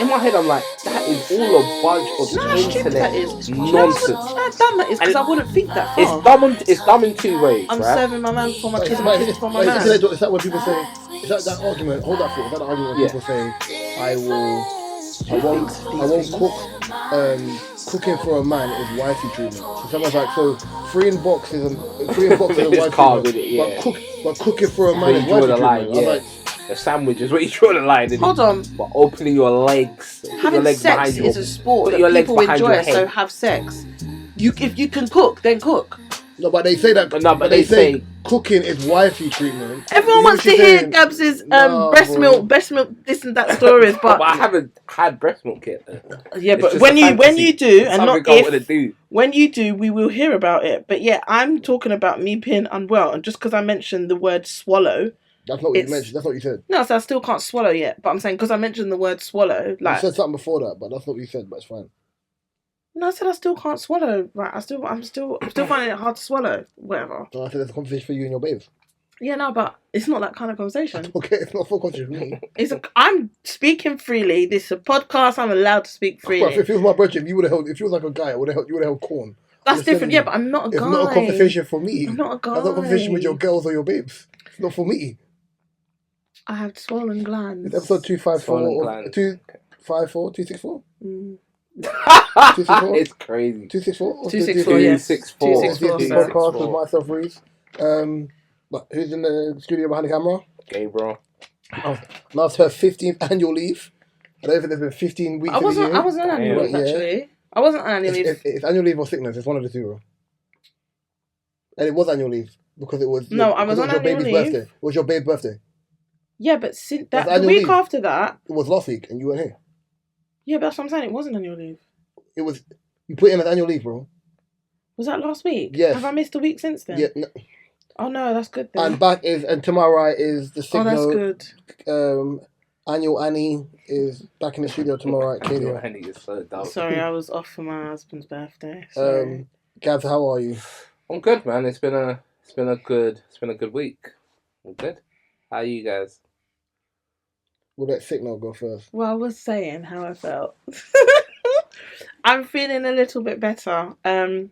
in my head, I'm like, that is all a bunch of internet nonsense. How dumb that is, because I wouldn't think that far. It's dumb in two ways, I'm right? serving my man for my kids, my kids for my man. Is that what people say? Is that argument? Hold that thought. Is that the argument when people say, I won't cook. Cooking for a man is wifey treatment. So someone's like, so freeing box is wifey treatment. But cooking for a man is wifey treatment. I'm like, the sandwich is where you draw the line. Hold on. But opening your legs. Having your legs sex is a sport that people enjoy, so have sex. If you can cook, then cook. No, but they say that. But they say cooking is wifey treatment. Everyone wants to hear Gabs' breast milk, this and that stories, but I haven't had breast milk yet. Yeah, but when you do, and not if, when you do, we will hear about it. But yeah, I'm talking about me being unwell, and just because I mentioned the word swallow. That's not what you mentioned. That's what you said. No, so I still can't swallow yet. But I'm saying because I mentioned the word swallow, like you said something before that, but that's not what you said. But it's fine. No, I said I still can't swallow. Right, I'm still finding it hard to swallow. Whatever. So I said there's a conversation for you and your babes. Yeah, no, but it's not that kind of conversation. Okay, it's not for conversation for me. I'm speaking freely. This is a podcast. I'm allowed to speak freely. Well, if it was my brother, you would have held. If you was like a guy, you would have held corn. That's different. Yeah, but I'm not a guy. It's not a conversation for me. I'm not a guy. That's not a conversation with your girls or your babes. It's not for me. I have swollen glands. It's episode 254 264. 264? It's crazy. 264? 264, yes. 264. Podcast with myself, Reese. But who's in the studio behind the camera? Gabriel. Now it's her 15th annual leave. I don't think there's been 15 weeks. I wasn't on annual leave, actually. I wasn't on annual leave. It's annual leave or sickness. It's one of the two, bro. And it was annual leave because it was. No, I was on annual leave. Birthday. It was your baby's birthday. Yeah, but since that the week after that, it was last week, and you weren't here. Yeah, but that's what I'm saying. It wasn't annual leave. It was. You put in as annual leave, bro. Was that last week? Yes. Have I missed a week since then? Yeah. No. Oh no, that's good then. And to my right is the signal. Oh, that's good. Annual Annie is back in the studio to my right. Kaydia. Annie is so dumb. Sorry, I was off for my husband's birthday. Sorry. Gabs, how are you? I'm good, man. It's been a good week. I'm good. How are you guys? We'll let Signal go first. Well, I was saying how I felt. I'm feeling a little bit better. I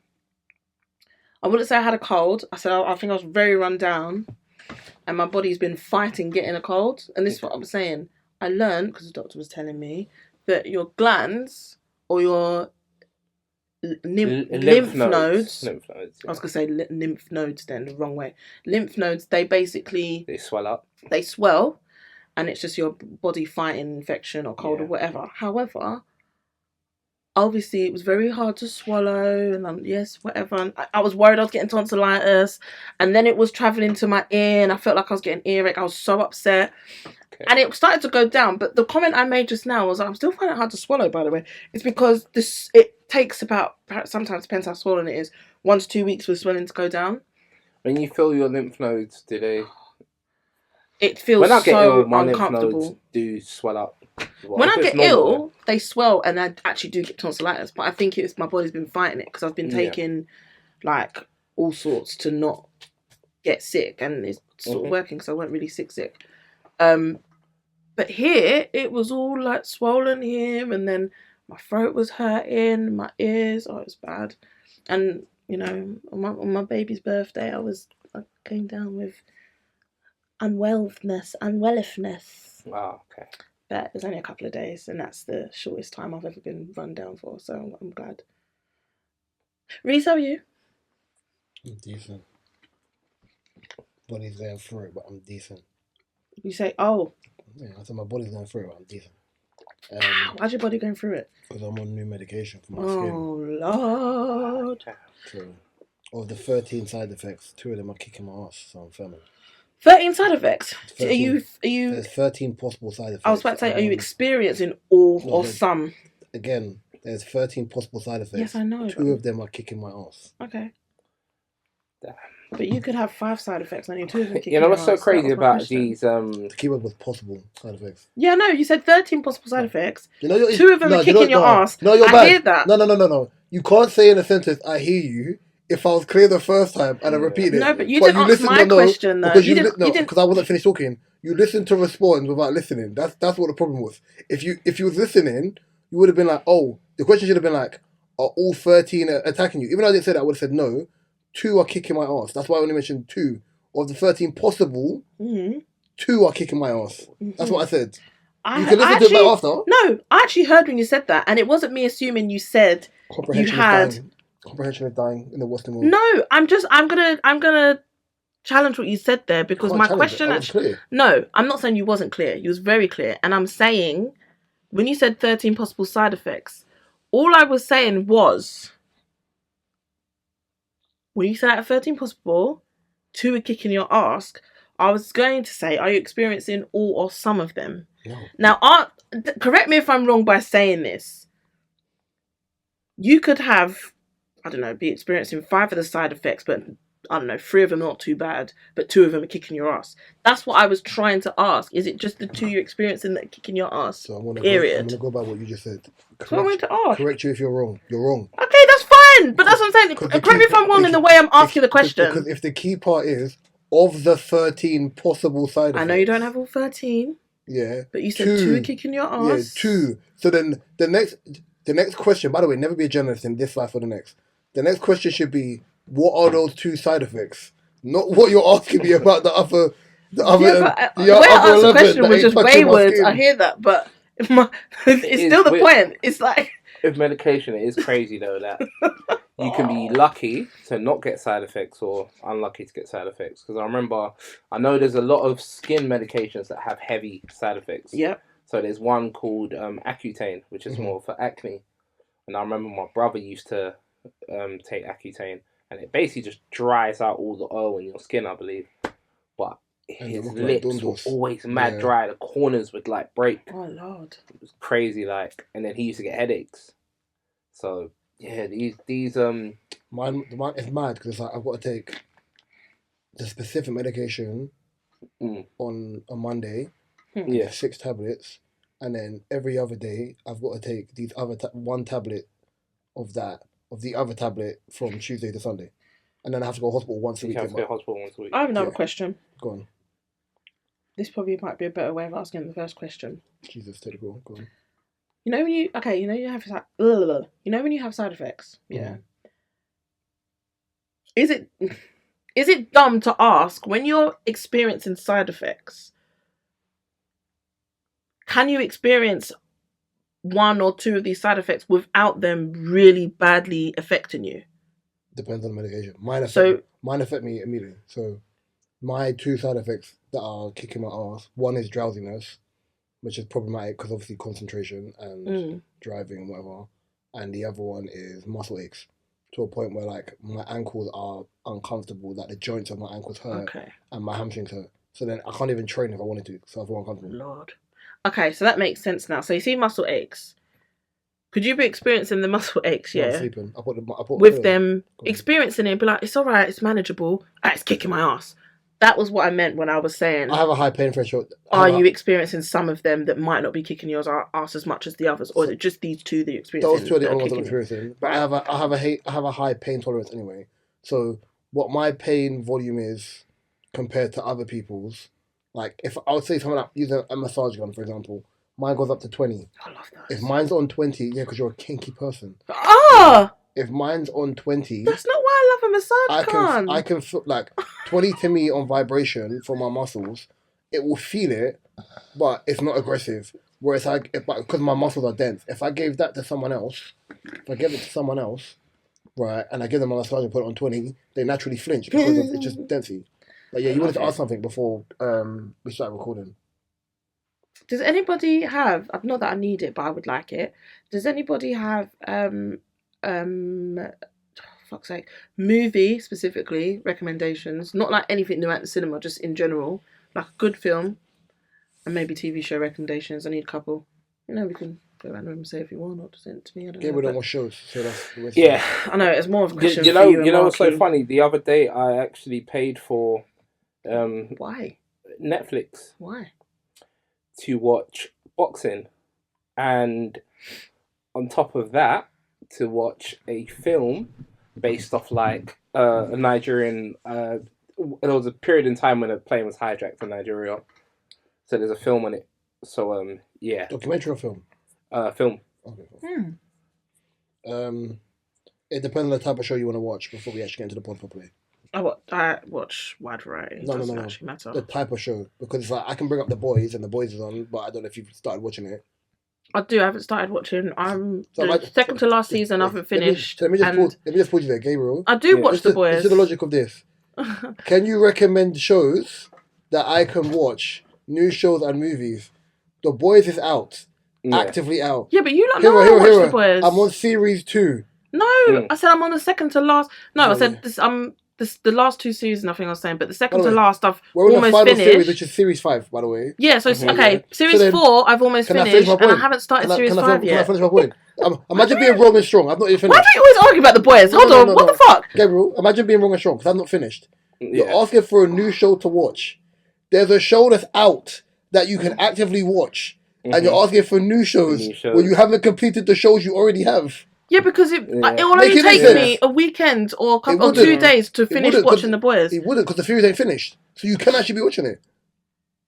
wouldn't say I had a cold. I said I think I was very run down, and my body's been fighting getting a cold. And this is what I'm saying. I learned, because the doctor was telling me, that your glands or your lymph nodes. I was going to say lymph nodes then, the wrong way. Lymph nodes, they swell up. They swell, and it's just your body fighting infection or cold or whatever. However, obviously it was very hard to swallow, and whatever. And I was worried I was getting tonsillitis, and then it was travelling to my ear, and I felt like I was getting earache. I was so upset. Okay. And it started to go down. But the comment I made just now was, I'm still finding it hard to swallow, by the way. It's because it takes about, sometimes depends how swollen it is, 1 to 2 weeks for swelling to go down. When you feel your lymph nodes, do they... It feels when I get so ill, my uncomfortable. lymph nodes do swell up. Well, when I get ill, they swell, and I actually do get tonsillitis. But I think it's my body's been fighting it because I've been taking like all sorts to not get sick, and it's sort of working because I weren't really sick. But here it was all like swollen here, and then my throat was hurting, my ears. Oh, it was bad. And you know, on my baby's birthday, I came down with unwellishness. Wow, okay. But it was only a couple of days, and that's the shortest time I've ever been run down for, so I'm glad. Reese, how are you? I'm decent. Body's going through it, but I'm decent. You say, oh. Yeah, I said my body's going through it, but I'm decent. How's your body going through it? Because I'm on new medication for my skin. Oh, Lord. So, of the 13 side effects, 2 of them are kicking my ass, so I'm firming. 13 side effects? 13, are you... There's 13 possible side effects. I was about to say, are you experiencing all or some? Again, there's 13 possible side effects. Yes, I know. 2 of them are kicking my ass. Okay. But you could have 5 side effects, and only 2 of them kicking your ass. You know what's so crazy about these... The keyword was possible side effects. Yeah, no, you said 13 possible side effects. You know, 2 of them are kicking your ass. No, you're bad. I hear that. No. You can't say in a sentence, I hear you, if I was clear the first time and I repeat it. No, but you didn't answer my question, though. Because because I wasn't finished talking. You listen to respond without listening. That's what the problem was. If you was listening, you would have been like, oh, the question should have been like, are all 13 attacking you? Even though I didn't say that, I would have said no. 2 are kicking my ass. That's why I only mentioned 2 of the 13 possible. 2 are kicking my ass. That's what I said. You can listen to it back after. No, I actually heard when you said that, and it wasn't me assuming you said you had. Comprehension is dying in the Western world. No, I'm gonna challenge what you said there because my question actually. No, I'm not saying you wasn't clear. You was very clear, and I'm saying when you said 13 possible side effects, all I was saying was when you said out of 13 possible, 2 are kicking your ass. I was going to say, are you experiencing all or some of them? No. Now, correct me if I'm wrong by saying this. You could have, I don't know, be experiencing 5 of the side effects, but I don't know, 3 of them are not too bad, but 2 of them are kicking your ass. That's what I was trying to ask. Is it just the 2 you're experiencing that are kicking your ass? So I'm going to go by what you just said. So I wanted to ask. Correct you if you're wrong. You're wrong. Okay, that's fine. But that's what I'm saying. Correct me if I'm wrong in the way I'm asking the question. Because if the key part is, of the 13 possible side effects. I know you don't have all 13. Yeah. But you said 2 are kicking your ass. Yeah, 2. So then the next question, by the way, never be a journalist in this life or the next. The next question should be, what are those 2 side effects? Not what you're asking me about the other. The other asked the question was just wayward. I hear that, but it's still the point. It's like with medication, it is crazy though that you can be lucky to not get side effects or unlucky to get side effects. Because I know there's a lot of skin medications that have heavy side effects. Yep. So there's one called Accutane, which is more for acne. And I remember my brother used to take Accutane, and it basically just dries out all the oil in your skin, I believe. But his lips were always mad dry. The corners would like break. Oh Lord! It was crazy, like, and then he used to get headaches. So yeah, these mine is mad because like I've got to take the specific medication on a Monday. 6 tablets, and then every other day I've got to take these other one tablet of the other tablet from Tuesday to Sunday, and then I have to go to hospital once a week. I have another question. Go on. This probably might be a better way of asking the first question. Jesus, take it. Go on. You know when you have side effects. Yeah. Is it dumb to ask when you're experiencing side effects? Can you experience 1 or 2 of these side effects without them really badly affecting you? Depends on the medication. Mine affect me immediately. So my 2 side effects that are kicking my ass, one is drowsiness, which is problematic because obviously concentration and driving and whatever. And the other one is muscle aches to a point where like my ankles are uncomfortable, like the joints of my ankles hurt and my hamstrings hurt. So then I can't even train if I wanted to, so I feel uncomfortable. Lord. Okay, so that makes sense now. So you see muscle aches. Could you be experiencing the muscle aches, I'm sleeping. I put with them experiencing it, be like, it's alright, it's manageable. It's kicking my ass. That was what I meant when I was saying. I have a high pain threshold. Are you experiencing some of them that might not be kicking your ass as much as the others, or is it just these 2 that you're experiencing? Those 2 are the only ones I'm experiencing. But I have a high pain tolerance anyway. So what my pain volume is compared to other people's. Like, if I would say someone like using a massage gun, for example, mine goes up to 20. I love that. If mine's on 20, because you're a kinky person. If mine's on 20... That's not why I love a massage gun. I can feel, like, 20 to me on vibration for my muscles, it will feel it, but it's not aggressive. Whereas, because my muscles are dense, if I gave that to someone else, right, and I give them a massage and put it on 20, they naturally flinch because it's just density. But yeah, you wanted to ask something before we started recording. Does anybody have, not that I need it, but I would like it, does anybody have, fuck's sake, movie specifically recommendations? Not like anything new at the cinema, just in general. Like a good film, and maybe TV show recommendations. I need a couple. You know, we can go around and say if you want, or just send it to me. I don't know. We don't watch shows, so that's the rest. Yeah, I know, it's more of a question you for you. You know what's so funny? The other day I actually paid for... Why? Netflix. Why? To watch boxing, and on top of that, to watch a film based off like a Nigerian. There was a period in time when a plane was hijacked in Nigeria, So there's a film on it. So yeah. Documentary or film? Film. Okay. It depends on the type of show you want to watch before we actually get into the pod properly. I watch wide variety. No. Actually matter. The type of show, because it's like I can bring up The Boys and The Boys is on, but I don't know if you've started watching it. I do. I haven't started watching. I'm second to last season. I haven't finished. Let me just pause you there, Gabriel. I do watch The Boys. This is the logic of this. Can you recommend shows that I can watch? New shows and movies. The Boys is out, actively out. Yeah, but you don't know I watch The Boys. I'm on series 2. No, I said I'm on the second to last. No, I said this. The last 2 seasons. I think I was saying, but the second to last, I've almost finished. We're on the final series, which is series 5, by the way. Yeah, so okay, series 4, I've almost finished, and I haven't started series 5 yet. Can I finish my point? Imagine being wrong and strong. I've not even finished. Why do you always argue about The Boys? Hold on, what the fuck? Gabriel, imagine being wrong and strong because I'm not finished. You're asking for a new show to watch. There's a show that's out that you can actively watch, and you're asking for new shows when you haven't completed the shows you already have. Yeah, because it will only take me a weekend or 2 days to finish watching The Boys. It wouldn't, because the series ain't finished, so you can actually be watching it.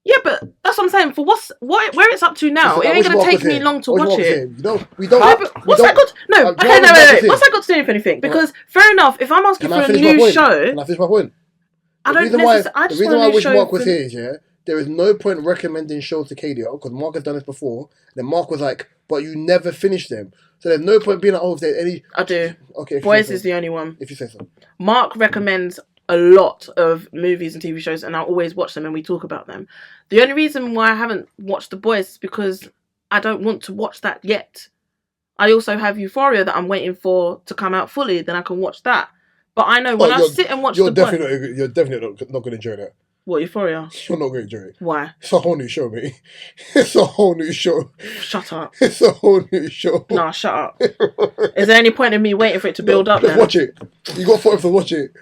Yeah, but that's what I'm saying. For where it's up to now, it ain't gonna take me long to watch it. We don't. What's that got? No, okay, no, wait. What's that got to do with anything? Because fair enough, if I'm asking for a new show, can I finish my point? The reason why I wish Mark was here is there is no point recommending shows to Kaydia because Mark has done this before. And then Mark was like, "But you never finish them." So there's no point being like, "Oh, is there any?" I do. Okay. Boys is the only one. If you say so. Mark recommends a lot of movies and TV shows, and I always watch them and we talk about them. The only reason why I haven't watched The Boys is because I don't want to watch that yet. I also have Euphoria that I'm waiting for to come out fully, then I can watch that. But I know when I sit and watch The Boys... You're definitely not going to enjoy that. What, Euphoria? You're not going to enjoy it. Why? It's a whole new show, mate. It's a whole new show. Shut up. It's a whole new show. Nah, shut up. Is there any point in me waiting for it to build up then? Watch it. You got 4 to watch it.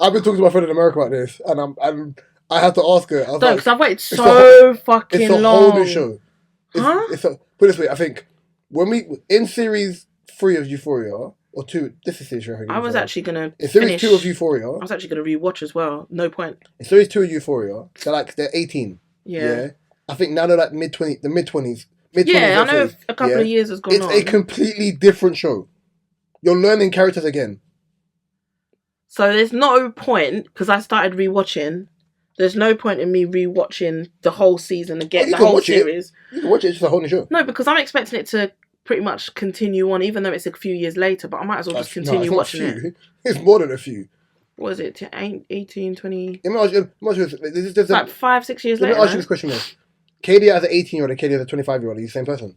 I've been talking to my friend in America about this, and I had to ask her. Don't, because I've waited so fucking long. It's a whole new show. Put it this way, I think when we in series 3 of Euphoria or 2, this is series 3. I was actually gonna. In series 2 of Euphoria, I was actually gonna rewatch as well. No point. In series 2 of Euphoria, they're 18. Yeah. I think now they're like mid 20s. Yeah, I know a couple of years has gone on. It's a completely different show. You're learning characters again. So there's no point, because I started rewatching, there's no point in me rewatching the whole season again, the whole series. You can watch it, it's just a whole new show. No, because I'm expecting it to pretty much continue on, even though it's a few years later, but I might as well just continue watching it. It's more than a few. What is it, 18, 20... It's like 5-6 years later. Let me ask you this question though. Kaydia as an 18-year-old and Kaydia as a 25-year-old, are you the same person?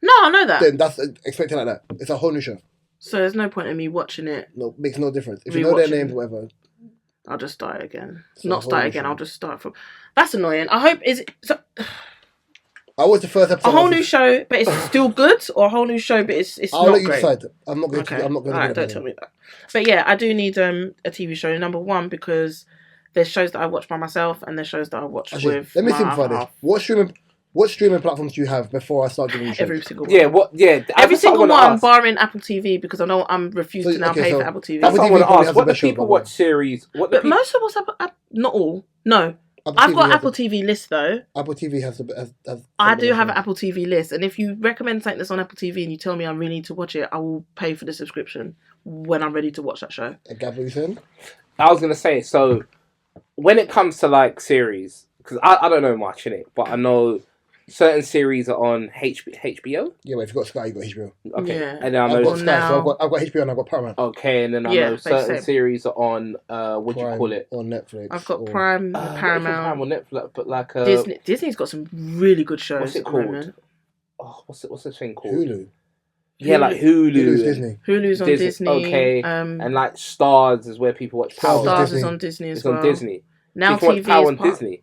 No, I know that. Then that's expected like that. It's a whole new show. So there's no point in me watching it. No, makes no difference. If you know their names, whatever. I'll just start again. Not start again, I'll just start from... That's annoying. I hope... I watched the first episode. A whole new show, but it's still good, or a whole new show, but it's I'll not let you great? decide. I'm not going to. Alright, don't tell me that. But yeah, I do need a TV show. Number one, because there's shows that I watch by myself, and there's shows that I watch with. Let me simplify this. What streaming platforms do you have before I start giving you shows? Every single one. Every single one, barring Apple TV, because I know I'm refused to now pay for Apple TV. That's what I want to ask. What do people watch series? But most of us have, not all. No. I've got Apple TV list though. Apple TV has I do have an Apple TV list, and if you recommend something that's on Apple TV and you tell me I really need to watch it, I will pay for the subscription when I'm ready to watch that show. Gab, what you saying? I was gonna say, so when it comes to like series, because I don't know much in it, but I know certain series are on HBO. Yeah, but if you've got Sky, you've got HBO. Okay, yeah. And then I know I've got Sky, so I've got HBO and I've got Paramount. Okay, and then I know certain series are on what do you call it? On Netflix. I've got Prime, Paramount. Prime on Netflix, but like Disney's got some really good shows. What's it called? What's the thing called? Hulu. Yeah, like Hulu. Hulu's Disney. Hulu's on Disney. Okay, and like Stars is where people watch Power. Stars is on Disney as well. It's on Disney. Now TV is Power on Disney.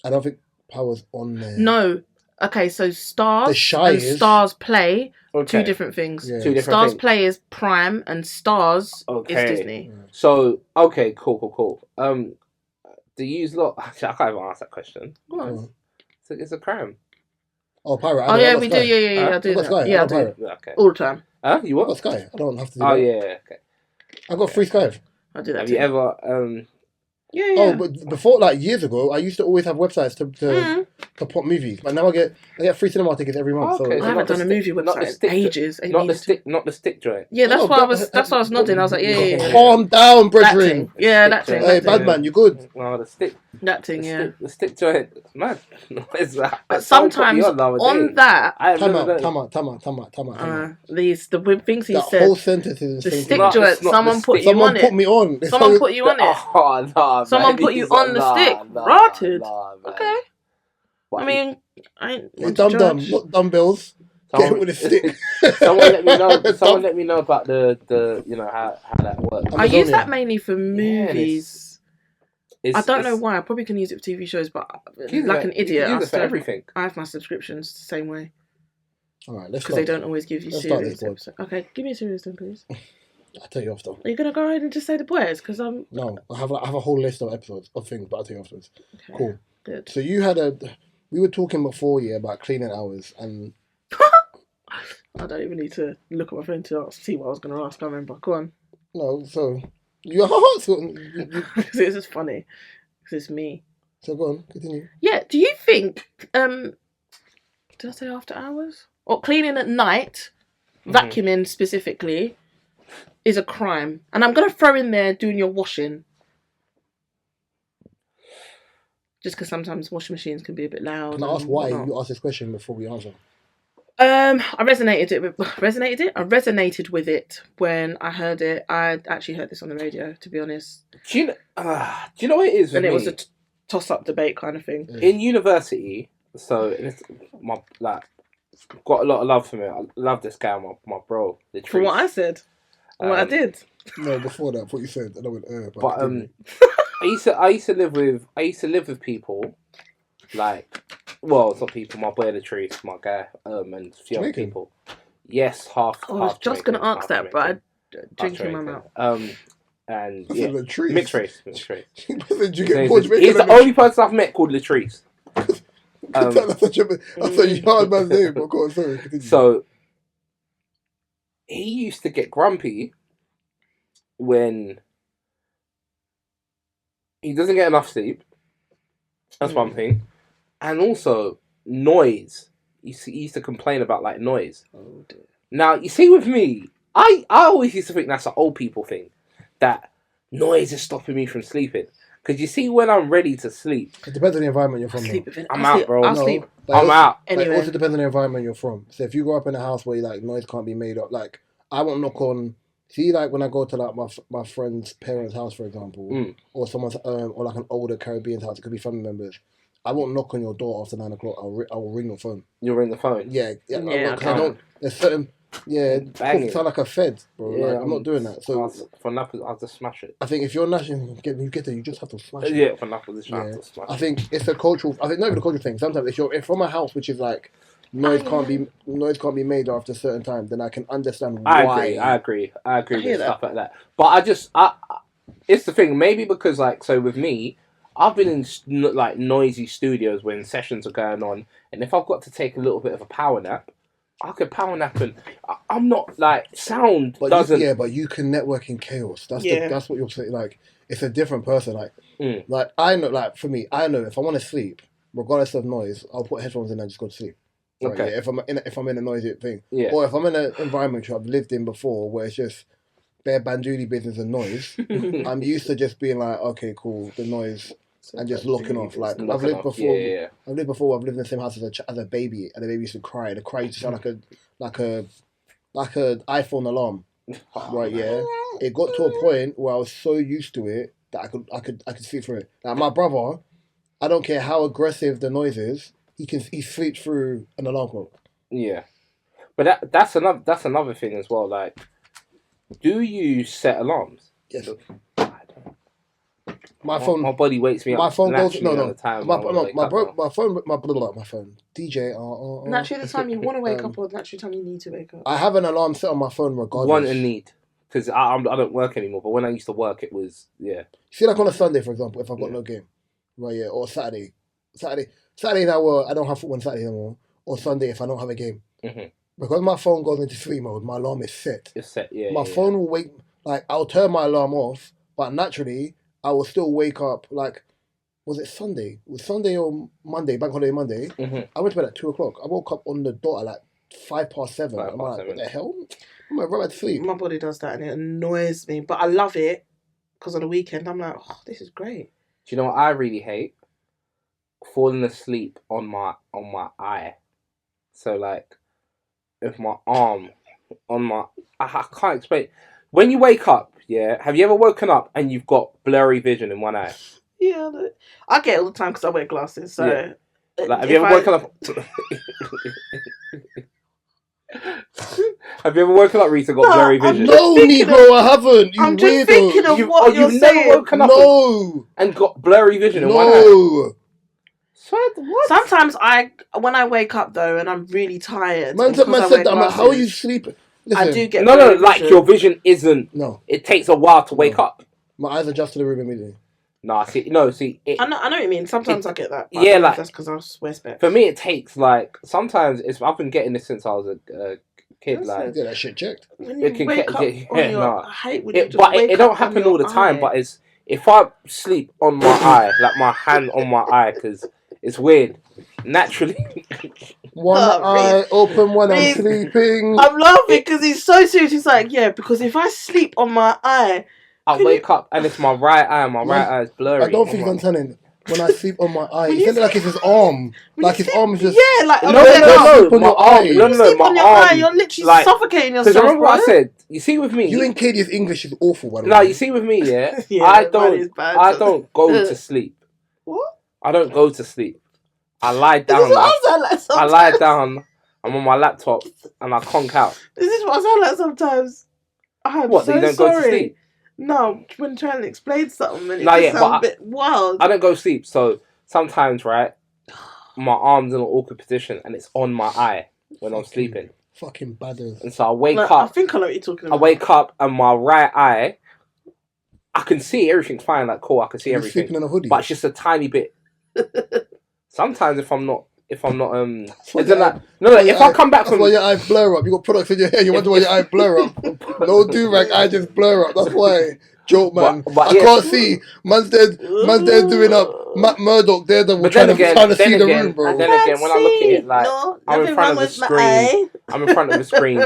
I don't think Power's on there. No. Okay, so Stars and Stars Play, two different things. Yeah. Stars Play is Prime and Stars is Disney. Yeah. So, okay, cool. Do you use lot? Actually, I can't even ask that question. What? It's a crime. Oh, Pirate. Oh, yeah, we do. Yeah, I do that. Sky. Yeah, I do. Okay. All the time. Huh? You what? I've got Sky. I don't have to do that. Oh, yeah, okay. I've got free Sky. I do that Have too. you ever... Yeah. Oh, but before, like years ago, I used to always have websites to pop movies. But now I get free cinema tickets every month. Okay, so I haven't done a movie website in ages. Not the stick joint. Yeah, that's why I was nodding. I was like, yeah. Calm down, brethren. That thing. Hey, bad man, you good? No, the stick. That thing, yeah. The stick joint, man. But sometimes on that, Time out. The things he that said. whole sentence is the the stick same. joint. Someone put you on it. Someone put me on. Someone put you on it. Oh, nah, Someone man. put you on the stick. Rotted. Okay. What, I mean, I ain't Dumb, not dumbbells. Get it with a stick. Someone let me know. Someone let me know about the how that works. I use that mainly for movies. Yeah, I don't know why. I probably can use it for TV shows, but like an idiot, use it for everything. I have my subscriptions the same way. All right, let's because they don't always give you serious episodes. Okay, give me a serious then, please. I'll tell you after. Are you gonna go ahead and just say the boys? Because I'm. No, I have a whole list of episodes of things, but I'll tell you afterwards. Okay. Cool. Good. So we were talking before, about cleaning hours and. I don't even need to look at my phone to see what I was going to ask. I remember. Go on. No, so you this is funny. Because it's me. So go on, continue. Yeah. Do you think? Did I say after hours or cleaning at night, vacuuming specifically, is a crime? And I'm going to throw in there doing your washing. Just because sometimes washing machines can be a bit loud. Can I ask why you asked this question before we answer? I resonated with it when I heard it. I actually heard this on the radio, to be honest. Do you know what it is? And it was a toss-up debate kind of thing. In university, so it's got a lot of love for me. I love this guy, my bro. For what I said, what I did. No, before that, what you said, I went, but I used to live with people like. Well, it's not people. My boy Latrice, my guy, and a few other people. Yes, half. I was just going to ask that, but I drink in my mouth. And Latrice. Mixed race. He's the only person I've met called Latrice. That's a hard man's name. But go on, sorry. Continue. So he used to get grumpy when he doesn't get enough sleep. That's one thing. And also, noise. He used to complain about, noise. Oh, dear. Now, you see, with me, I always used to think that's an old people thing. That noise is stopping me from sleeping. Because you see, when I'm ready to sleep... It depends on the environment you're from. I'm out, bro. I'll sleep. I'm out. Anyway. It also depends on the environment you're from. So if you grow up in a house where, noise can't be made up, I won't knock on... See, when I go to, my friend's parents' house, for example, or someone's, or, an older Caribbean house, it could be family members... I won't knock on your door after 9 o'clock. I will ring your phone. You'll ring the phone? Yeah. I don't. There's certain. Yeah, it sound like a Fed, bro. Yeah, I'm not doing that. So for nothing, I'll just smash it. I think if you're national, you get there, you just have to smash it. Yeah, for nothing, I have to smash it. I think it's a cultural. I think not even a cultural thing. Sometimes if you're from a house which is noise can't be made after a certain time, then I can understand why. I agree with stuff like that. But it's the thing. Maybe because so with me. I've been in noisy studios when sessions are going on, and if I've got to take a little bit of a power nap, I could power nap, and I'm not sound but doesn't. But you can network in chaos. That's what you're saying. It's a different person. I know. For me, I know if I want to sleep, regardless of noise, I'll put headphones in and just go to sleep. Right, okay. Yeah, if I'm in a noisy thing, yeah. Or if I'm in an environment I've lived in before where it's just bare bandooly business and noise, I'm used to just being okay, cool, the noise. And just locking off. I've lived before. Yeah. I've lived in the same house as a baby, and the baby used to cry. The cry used to sound like a iPhone alarm. Right? Yeah. It got to a point where I was so used to it that I could sleep through it. Now my brother, I don't care how aggressive the noise is, he sleeps through an alarm clock. Yeah, but that's another thing as well. Do you set alarms? Yes. My body wakes me up. My phone goes my phone. DJ. Naturally, the time you want to wake up, or naturally, the time you need to wake up. I have an alarm set on my phone regardless. Want and need, because I don't work anymore. But when I used to work, it was See, on a Sunday, for example, if I've got no game, right? Yeah, or Saturday now I don't have football on Saturday anymore, or Sunday if I don't have a game, because my phone goes into sleep mode. My alarm is set. It's set. Yeah. My phone will wake. I'll turn my alarm off, but naturally. I will still wake up like, was it Sunday? It was Sunday or Monday, bank holiday Monday. Mm-hmm. I went to bed at 2:00. I woke up on the dot at like 7:05. I'm like, what the hell? I'm like, right back to sleep. My body does that and it annoys me, but I love it because on the weekend I'm like, oh, this is great. Do you know what I really hate? Falling asleep on my eye. So like, if my arm on my, I can't explain. When you wake up, yeah, have you ever woken up and you've got blurry vision in one eye? Yeah, I get it all the time because I wear glasses. So, yeah. Like, have you ever woken up? Have you ever woken up, Rita, got blurry vision? No, Nico, I haven't. I'm just thinking of what you're you've saying. Never woken up and got blurry vision in one eye? No. What? Sometimes when I wake up though and I'm really tired. Man said that. I'm like, how are you sleeping? Listen, I do get no, like your vision isn't. No, it takes a while to wake up. My eyes adjust to the room immediately. I know what you mean. Sometimes I get that. Yeah, like that's because I wear specs. For me, it takes like sometimes I've been getting this since I was a kid. That's like get that shit checked. When you wake up on your, I hate when you just but wake it don't up happen on all the time. eye. But it's if I sleep on my eye, like my hand on my eye, because it's weird. Naturally, one eye open when I'm sleeping. I'm laughing because he's so serious. He's like, yeah, because if I sleep on my eye, I wake up and it's my right eye. My right eye is blurry. I don't think he's understanding. When I sleep on my eye, it's not like it's his arm. Like his arm is just... Yeah, like... No, my arm. No, sleep on your eye, you're literally like, suffocating yourself, because remember what I said? You see with me... You and Kaydia's English is awful, by the way. No, you see with me, yeah? I don't go to sleep. What? I don't go to sleep. I lie down. I lie down. I'm on my laptop and I conk out. This is what I sound like sometimes. I'm what? So that you don't sorry. Go to sleep? No, when trying to explain something, and it sounds a bit wild. I don't go to sleep, so sometimes, right, my arm's in an awkward position and it's on my eye when I'm sleeping. Fucking badders. And so I wake up. I think I know what you're talking about. I wake up and my right eye, I can see everything's fine, like cool, I can see everything. Sleeping in a hoodie. But it's just a tiny bit. Sometimes if I'm not if I come back from... That's why your eyes blur up. You got products in your hair. You wonder why your eyes blur up. No do-rag, I just blur up. That's why. Joke, man. I can't see. Man's dead doing up. Matt Murdoch, they're the trying to see the room, bro. And then again, when I look at it, like, I'm in front of a screen. I'm in front of a screen,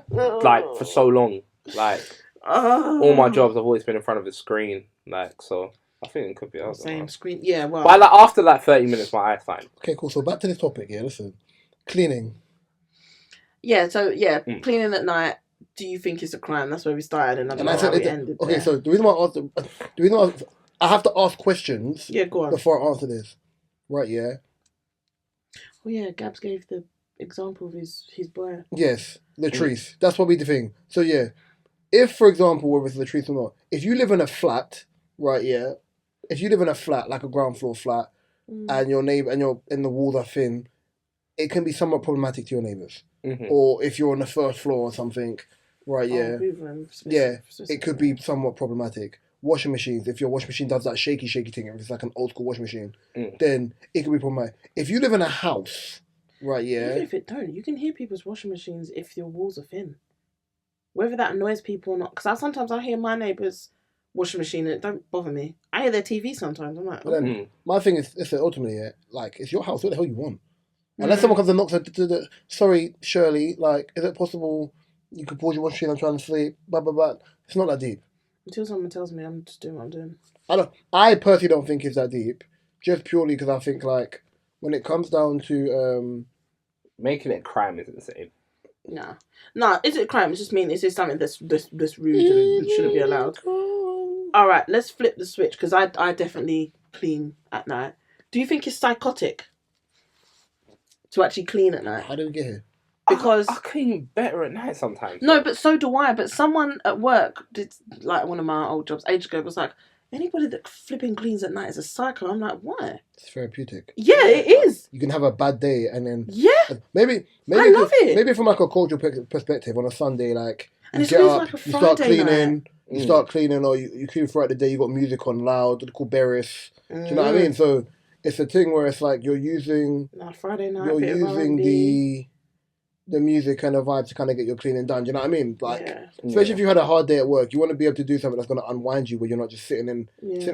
like, for so long. Like, all my jobs, I've always been in front of a screen. Like, so... I think it could be same screen. Yeah, well. But like after like 30 minutes, my eye's fine. Okay, cool. So back to this topic. Yeah, listen, cleaning. Yeah. So cleaning at night. Do you think it's a crime? That's where we started, and I don't know how we ended. Okay, so the reason why I have to ask questions. Yeah, go on. Before I answer this, right? Yeah. Oh yeah, Gabs gave the example of his boy. Yes, Latrice. That's probably the thing. So yeah, if for example, whether it's Latrice or not, if you live in a flat, right? Yeah. If you live in a flat, like a ground floor flat, and your neighbor and the walls are thin, it can be somewhat problematic to your neighbors. Mm-hmm. Or if you're on the first floor or something, right? Yeah, it could be somewhat problematic. Washing machines, if your washing machine does that shaky thing, if it's like an old school washing machine, then it could be problematic. If you live in a house, right? Yeah, even if it don't, you can hear people's washing machines if your walls are thin. Whether that annoys people or not, because sometimes I hear my neighbours' washing machine and it don't bother me. I hear their TV sometimes. I'm like, my thing is, ultimately, like, it's your house. What the hell you want? Unless someone comes and knocks at the sorry, Shirley, like, is it possible you could pause your washing machine? I'm trying to sleep. Blah blah blah. It's not that deep. Until someone tells me, I'm just doing what I'm doing. I personally don't think it's that deep. Just purely because I think, like, when it comes down to making it a crime is insane. No, is it a crime? It's just mean. It's just something that's rude and shouldn't be allowed. All right, let's flip the switch because I definitely clean at night. Do you think it's psychotic to actually clean at night? How do we get here? Because I clean better at night sometimes. No, but so do I. But someone at work did, like one of my old jobs ages ago, was like, anybody that flipping cleans at night is a psycho. I'm like, why? It's therapeutic. Yeah, it is. You can have a bad day and then maybe I love it. Maybe from like a cultural perspective on a Sunday, like and you get up, like a you start cleaning. Night. You start cleaning, or you clean throughout the day. You got music on loud, called Beres. Do you know what I mean? So it's a thing where it's like you're using. Friday night. You're using the the music and the vibe to kind of get your cleaning done. Do you know what I mean? Like, Yeah. especially if you had a hard day at work, you want to be able to do something that's going to unwind you, where you're not just sitting in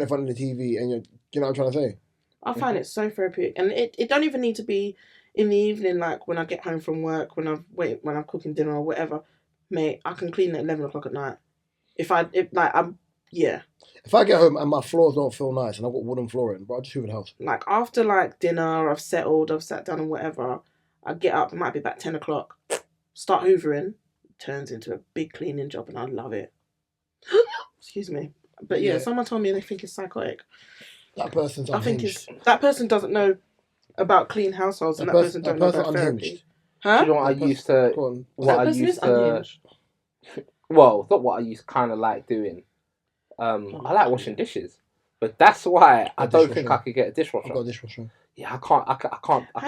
front of the TV and you know what I'm trying to say? I find it so therapeutic, and it don't even need to be in the evening. Like when I get home from work, when I'm cooking dinner or whatever, mate, I can clean at 11 o'clock at night. If I get home and my floors don't feel nice and I've got wooden flooring, but I'll just hoover the house. Like after like dinner, I've settled, I've sat down and whatever, I get up, it might be about 10 o'clock, start hoovering, turns into a big cleaning job and I love it. Excuse me. But yeah, someone told me they think it's psychotic. That person's unhinged. That person doesn't know about clean households and that person don't know about therapy. Huh? Do you know what I used to... Well, not what I used to kind of like doing. I like washing dishes. But that's why I don't think I could get a dishwasher. I've got a dishwasher. Yeah, I can't How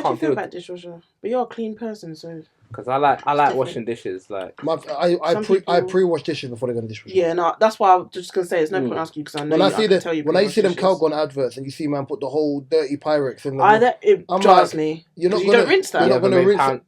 do you feel about dishwasher? But you're a clean person, so... Because I like washing dishes. Like I pre-wash dishes before they go in the dishwasher. Yeah, no, that's why I'm just gonna say there's no point asking you because I know when I see them Calgon adverts and you see man put the whole dirty Pyrex in it drives me. You don't rinse that. You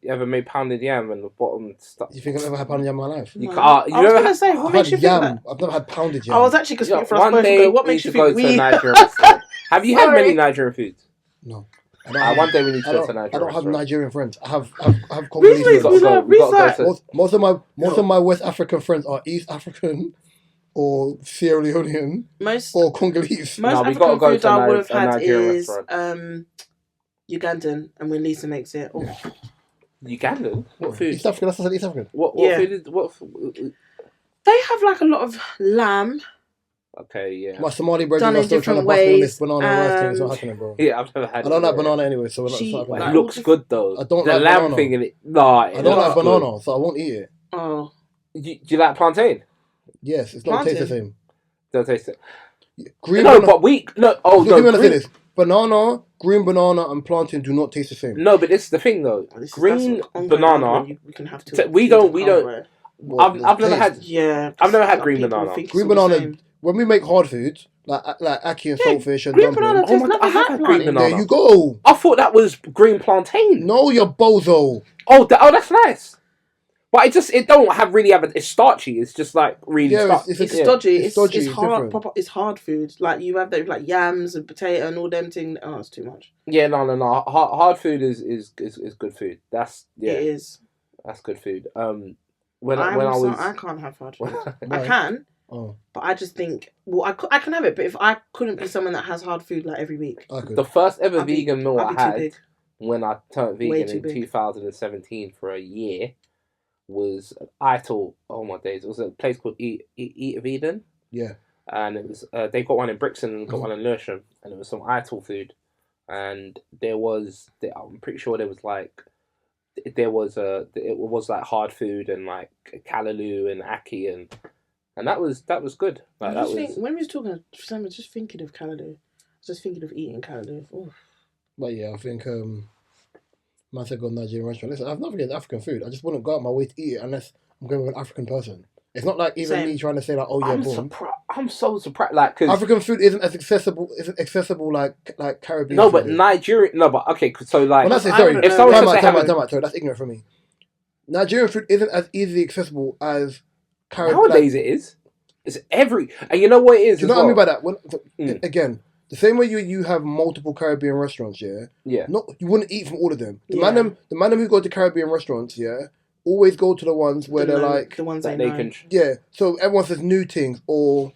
ever made pounded yam and the bottom stuff? You think I've ever had pounded yam in my life? You can't. I was gonna say, what makes you think that? I've never had pounded yam. I was actually because one day what makes you think we? Have you had many Nigerian foods? No. One day we need to go to Nigeria. I don't have Nigerian friends. I have Congolese friends. Most of my West African friends are East African or Sierra Leonean or Congolese. Most African foods I would have had is Ugandan, and when Lisa makes it. Oh. Ugandan? What food? East African. That's what I said, East African. What food is what? They have like a lot of lamb. Okay, yeah. My Somali brethren are still trying to buff me on this banana rice thing. It's not happening, bro. Yeah, I've never had it. I don't like banana anyway, so we're not. It looks good though. I don't the like lamb banana. thing in it. No, I don't like banana, so I won't eat it. Oh. Do you like plantain? Yes, it's not taste the same. Don't taste it. Green no, but we no. Oh no. Green, this. Banana, green banana, and plantain do not taste the same. No, but this is the thing though. Green banana. We can have to. We don't. I've never had. Yeah. I've never had green banana. Green banana. When we make hard foods, like ackee and saltfish and green banana tastes nothing like green banana. There you go. I thought that was green plantain. No, you're bozo. Oh, that's nice. But it don't really have it's starchy. It's just like really starchy. It's stodgy. It's hard. It's hard food. Like you have those like yams and potato and all them things. Oh, it's too much. Yeah, no. Hard food is good food. It is. That's good food. I can't have hard food. I can. Oh. But I just think, I can have it, but if I couldn't be someone that has hard food like every week. The first ever vegan meal I had when I turned vegan in 2017 for a year was Ital. Oh my days! It was a place called Eat of Eden. Yeah. And it was they got one in Brixton and got one in Lewisham, and it was some Ital food, and I'm pretty sure there was like. It was like hard food and like callaloo and ackee and that was good. Like, when we was talking, I was just thinking of callaloo. I was just thinking of eating callaloo. Oof. But yeah, I think man said go to Nigerian restaurant. Listen, I've never get African food. I just wouldn't go out my way to eat it unless I'm going with an African person. It's not like even me trying to say like, oh yeah, boom. I'm so surprised. Like, cause African food isn't accessible like Caribbean. No, but Nigerian. No, but okay. So like, if someone sorry, that's ignorant for me. Nigerian food isn't as easily accessible as Caribbean. Nowadays, it is. It's and you know what it is. Do you know what I mean by that? Again, the same way you have multiple Caribbean restaurants, yeah. You wouldn't eat from all of them. The man who go to Caribbean restaurants, yeah. Always go to the ones where they're like the ones that they can. Yeah, so everyone says new things, or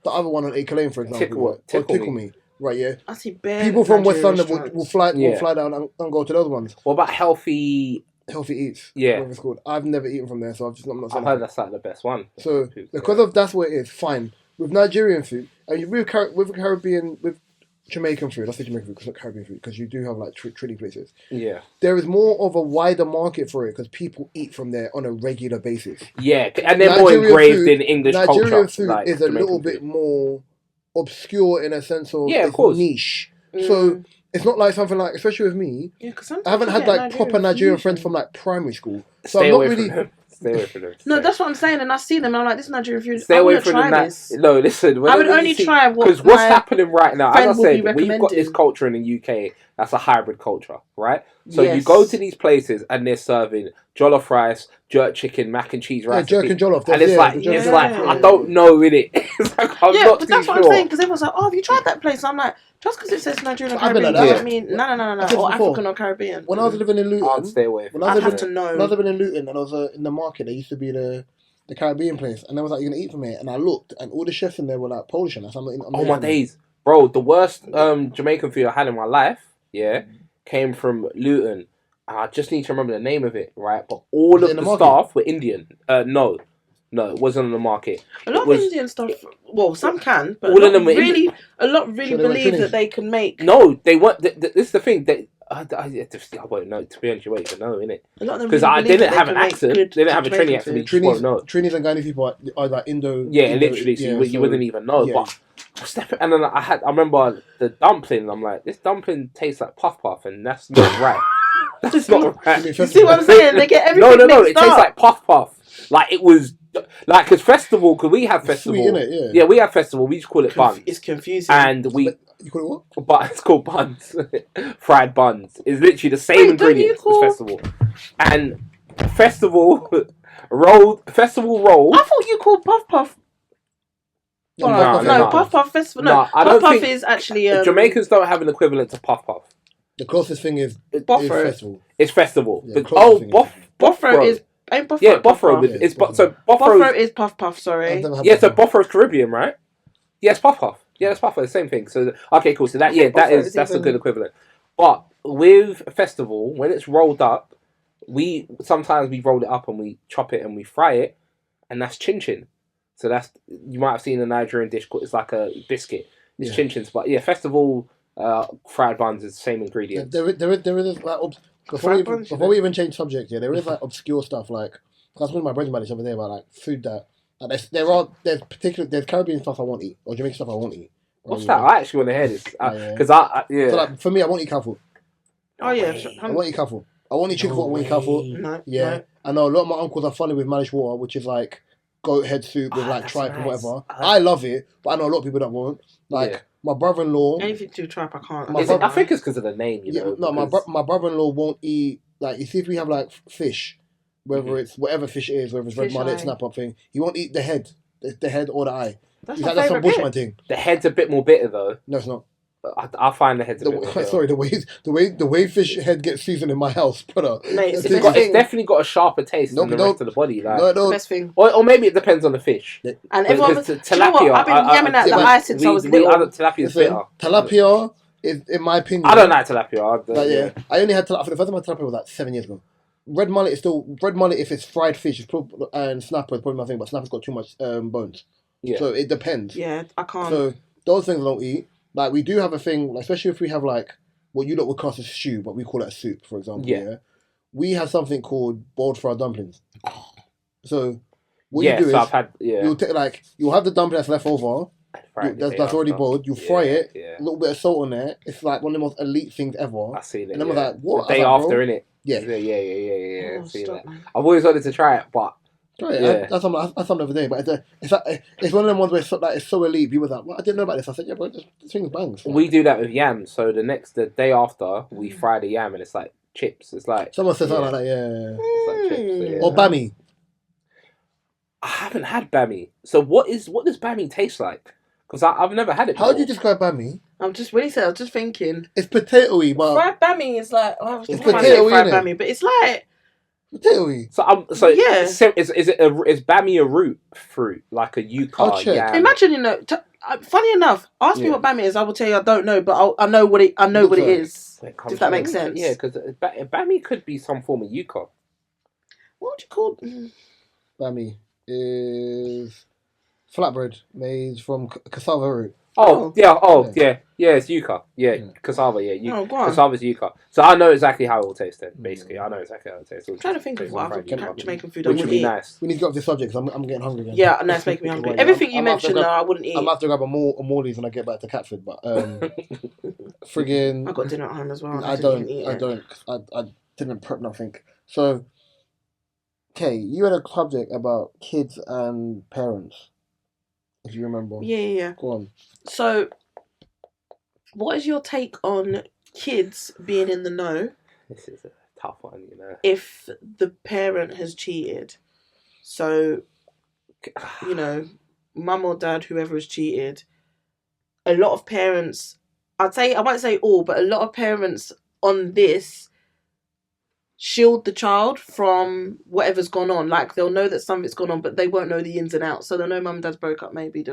the other one on Acre Lane, for example. Tickle me. Right, yeah. I see people from West London will fly down and go to those ones. What about Healthy Eats? Yeah, whatever it's called. I've never eaten from there, so I'm not saying. I've heard that's like the best one. So because of that's what it is. Fine with Nigerian food, and with Caribbean with Jamaican food. I say Jamaican food because not Caribbean food because you do have like Trini places. Yeah, there is more of a wider market for it because people eat from there on a regular basis. Yeah, and they're more engraved in English culture. Nigerian food is a little bit more obscure in a sense of of course. Niche. So it's not like something like, especially with me, I haven't had like proper Nigerian friends from like primary school. So I'm not really. Stay away from them. No, that's what I'm saying, and I see them, and I'm like, this Nigerian food. Stay I away want to from try them. this. No, listen. I would only try what because what's happening right now. As I said, we've got this recommending. culture in the UK. That's a hybrid culture, right? So you go to these places and they're serving jollof rice, jerk chicken, mac and cheese rice, jerk and jollof, and it's like I don't know in it. It's like I'm not but too that's what sure. I'm saying, because everyone's like, oh, have you tried that place? And I'm like, just because it says Nigerian or Caribbean doesn't mean no, or African or Caribbean. When I was living in Luton, I'd stay away. I'd have to know. When I was living in Luton and I was in the market, there used to be the Caribbean place, and I was like, "You're gonna eat from here?" And I looked, and all the chefs in there were like Polish, and oh my days, bro! The worst Jamaican food I had in my life, came from Luton. I just need to remember the name of it, right? But all of the staff were Indian. No, it wasn't on the market. A lot of Indian stuff. Well, some can, but all of them were really. A lot really believe that they can make. No, they weren't. This is the thing. I won't know. To be honest, you won't even know, innit? Because I didn't have an accent. They didn't have a Trini accent. You just won't know. Trinis and Guyanese people are like Indo. Yeah, literally. So you wouldn't even know. Yeah. But and then I remember the dumpling. I'm like, this dumpling tastes like puff puff, and that's not right. That's not right. You see what I'm saying? They get everything. No. It tastes like puff puff. Like it was. Like, because festival, because we have festival. Sweet, innit? Yeah, we have festival. We just call it buns. It's confusing. And you call it what? But it's called buns. Fried buns. It's literally the same ingredients as festival. And festival roll. I thought you called puff puff. No, puff puff festival. No, puff puff is actually. Jamaicans don't have an equivalent to puff puff. The closest thing is festival. It's festival. Yeah, Boffro is. Ain't Boffro? Yeah, Boffro. Boffro is puff puff. Sorry. Yeah, so Boffro's Caribbean, right? Yes, puff puff. Yeah, it's puff puff. The same thing. So okay, cool. So that's a good equivalent. But with a festival, when it's rolled up, sometimes we roll it up and we chop it and we fry it, and that's chin chin. So that's, you might have seen a Nigerian dish called, it's like a biscuit. It's chin chins. But yeah, festival fried buns is the same ingredient. There is like before we even change subject, there is like obscure stuff like, I was talking to my brother about this over there about like food that there's Caribbean stuff I won't eat, or Jamaican stuff I won't eat. What's that? I actually want to hear this because So like for me, I won't eat cow. Oh yeah, I won't eat cow. I won't eat chicken foot. I won't eat cow. No. I know a lot of my uncles are funny with managed water, which is like goat head soup with like tripe and whatever. I love it, but I know a lot of people that won't. Like my brother-in-law. Anything to do tripe, I can't. I think it's because of the name. You know. No, my brother-in-law won't eat. Like, you see, if we have like fish, whether it's whatever fish it is, whether it's red mullet, snapper thing, he won't eat the head, the head or the eye. That's some bushman thing. The head's a bit more bitter though. No, it's not. I find the head's a bit more bitter. Sorry, the way fish head gets seasoned in my house, brother. Mate, it's definitely got a sharper taste than the rest of the body. Like, no. Best thing. Or maybe it depends on the fish. And everyone, tilapia. I've been yamming at the eye since I was little. Tilapia's bitter. Tilapia is, in my opinion. I don't like tilapia. I only had tilapia. The first time I had tilapia was like 7 years ago. Red mullet is still red mullet if it's fried fish. And snapper is probably my thing, but snapper's got too much bones. Yeah. So it depends. Yeah, I can't. So those things I don't eat. Like, we do have a thing, especially if we have like what you lot would class as stew, but we call it a soup, for example. Yeah. We have something called boiled fried dumplings. So what you do is you'll have the dumpling that's left over. That's already boiled. You fry it. A little bit of salt on there. It's like one of the most elite things ever. I see it. And then we're like, what? The day after, innit? Yeah. Yeah. See that. I've always wanted to try it, but. That's something the other day, but it's one of them ones where it's so elite. People are like, well, I didn't know about this. I said, yeah, bro, this thing bangs. We do that with yams. So the day after, we fry the yam and it's like chips. It's like someone says something like that, yeah. It's like chips, or bami. I haven't had bami. So what does bami taste like? Because I've never had it before. How do you describe bami? When he said, I was just thinking. It's potato-y, but fried bami is like. It's potato-y, fried bami, but it's like. Potato-y. Is bami a root fruit like a yuca? Yam? Imagine, funny enough, ask me what bami is. I will tell you I don't know, but I know what it is. If that makes sense. Yeah, because bami could be some form of yuca. What would you call? Bami is flatbread made from cassava root. It's yuca. Cassava, cassava's yuca. So I know exactly how it will taste then, basically. I know exactly how it tastes. I'm trying to think of what other Jamaican food which would be nice. We need to get off this subject because I'm getting hungry again. Yeah, no, it's making me hungry. Everything you mentioned, I wouldn't eat. I'm going to have to grab a Morley's when I get back to Catford, but friggin'... I got dinner at home as well. I didn't prep nothing. So, Kay, you had a subject about kids and parents, if you remember. Yeah. Go on. So, what is your take on kids being in the know? This is a tough one, you know. If the parent has cheated. So, you know, mum or dad, whoever has cheated, a lot of parents, I won't say all, but a lot of parents on this shield the child from whatever's gone on. Like, they'll know that something's gone on, but they won't know the ins and outs. So they'll know mum and dad's broke up, maybe,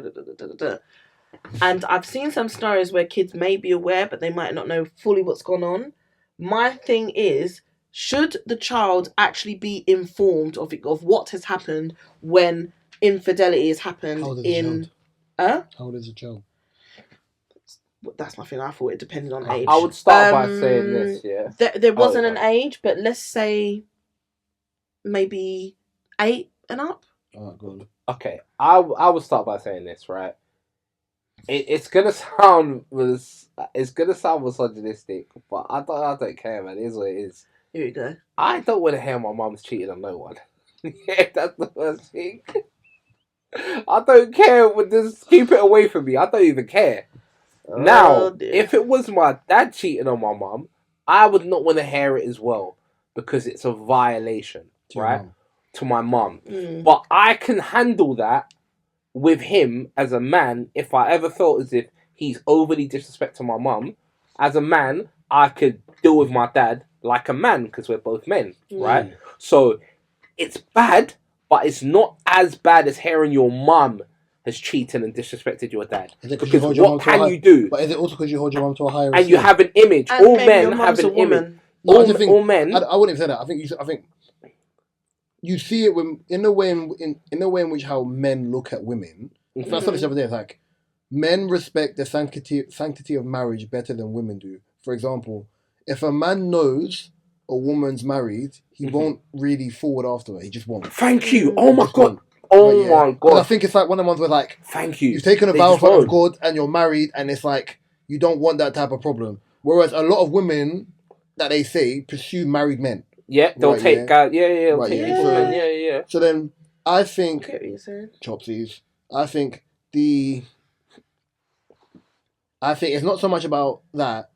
And I've seen some scenarios where kids may be aware, but they might not know fully what's gone on. My thing is, should the child actually be informed of what has happened when infidelity has happened? How old is a child? That's my thing. I thought it depended on age. I would start by saying this, yeah. There wasn't an age, but let's say maybe 8 and up. Oh, good. Okay, I would start by saying this, right? It's gonna sound misogynistic, but I don't care, man. It is what it is. Here you go. I don't want to hear my mum's cheating on no one. Yeah, that's the first thing. I don't care. Just keep it away from me. I don't even care. Now, if it was my dad cheating on my mum, I would not want to hear it as well because it's a violation, right? To my mum. But I can handle that with him as a man if I ever felt as if he's overly disrespecting my mum. As a man, I could deal with my dad like a man because we're both men, right? So it's bad, but it's not as bad as hearing your mum has cheated and disrespected your dad. Because what can you do? But is it also because you hold your mum to a higher and you have an image? And all men have an image. All men. I wouldn't even say that. I think you see it when in the way in which how men look at women. I saw this the other day. It's like men respect the sanctity of marriage better than women do. For example, if a man knows a woman's married, he won't really forward after her. He just won't. Thank you. Oh my god. Oh my god. And I think it's like one of the ones where like, thank you. You've taken a vow of God and you're married, and it's like you don't want that type of problem. Whereas a lot of women that they say pursue married men. Yeah, they'll take guys. Yeah. So then I think I get what you're saying. Chopsies. I think it's not so much about that.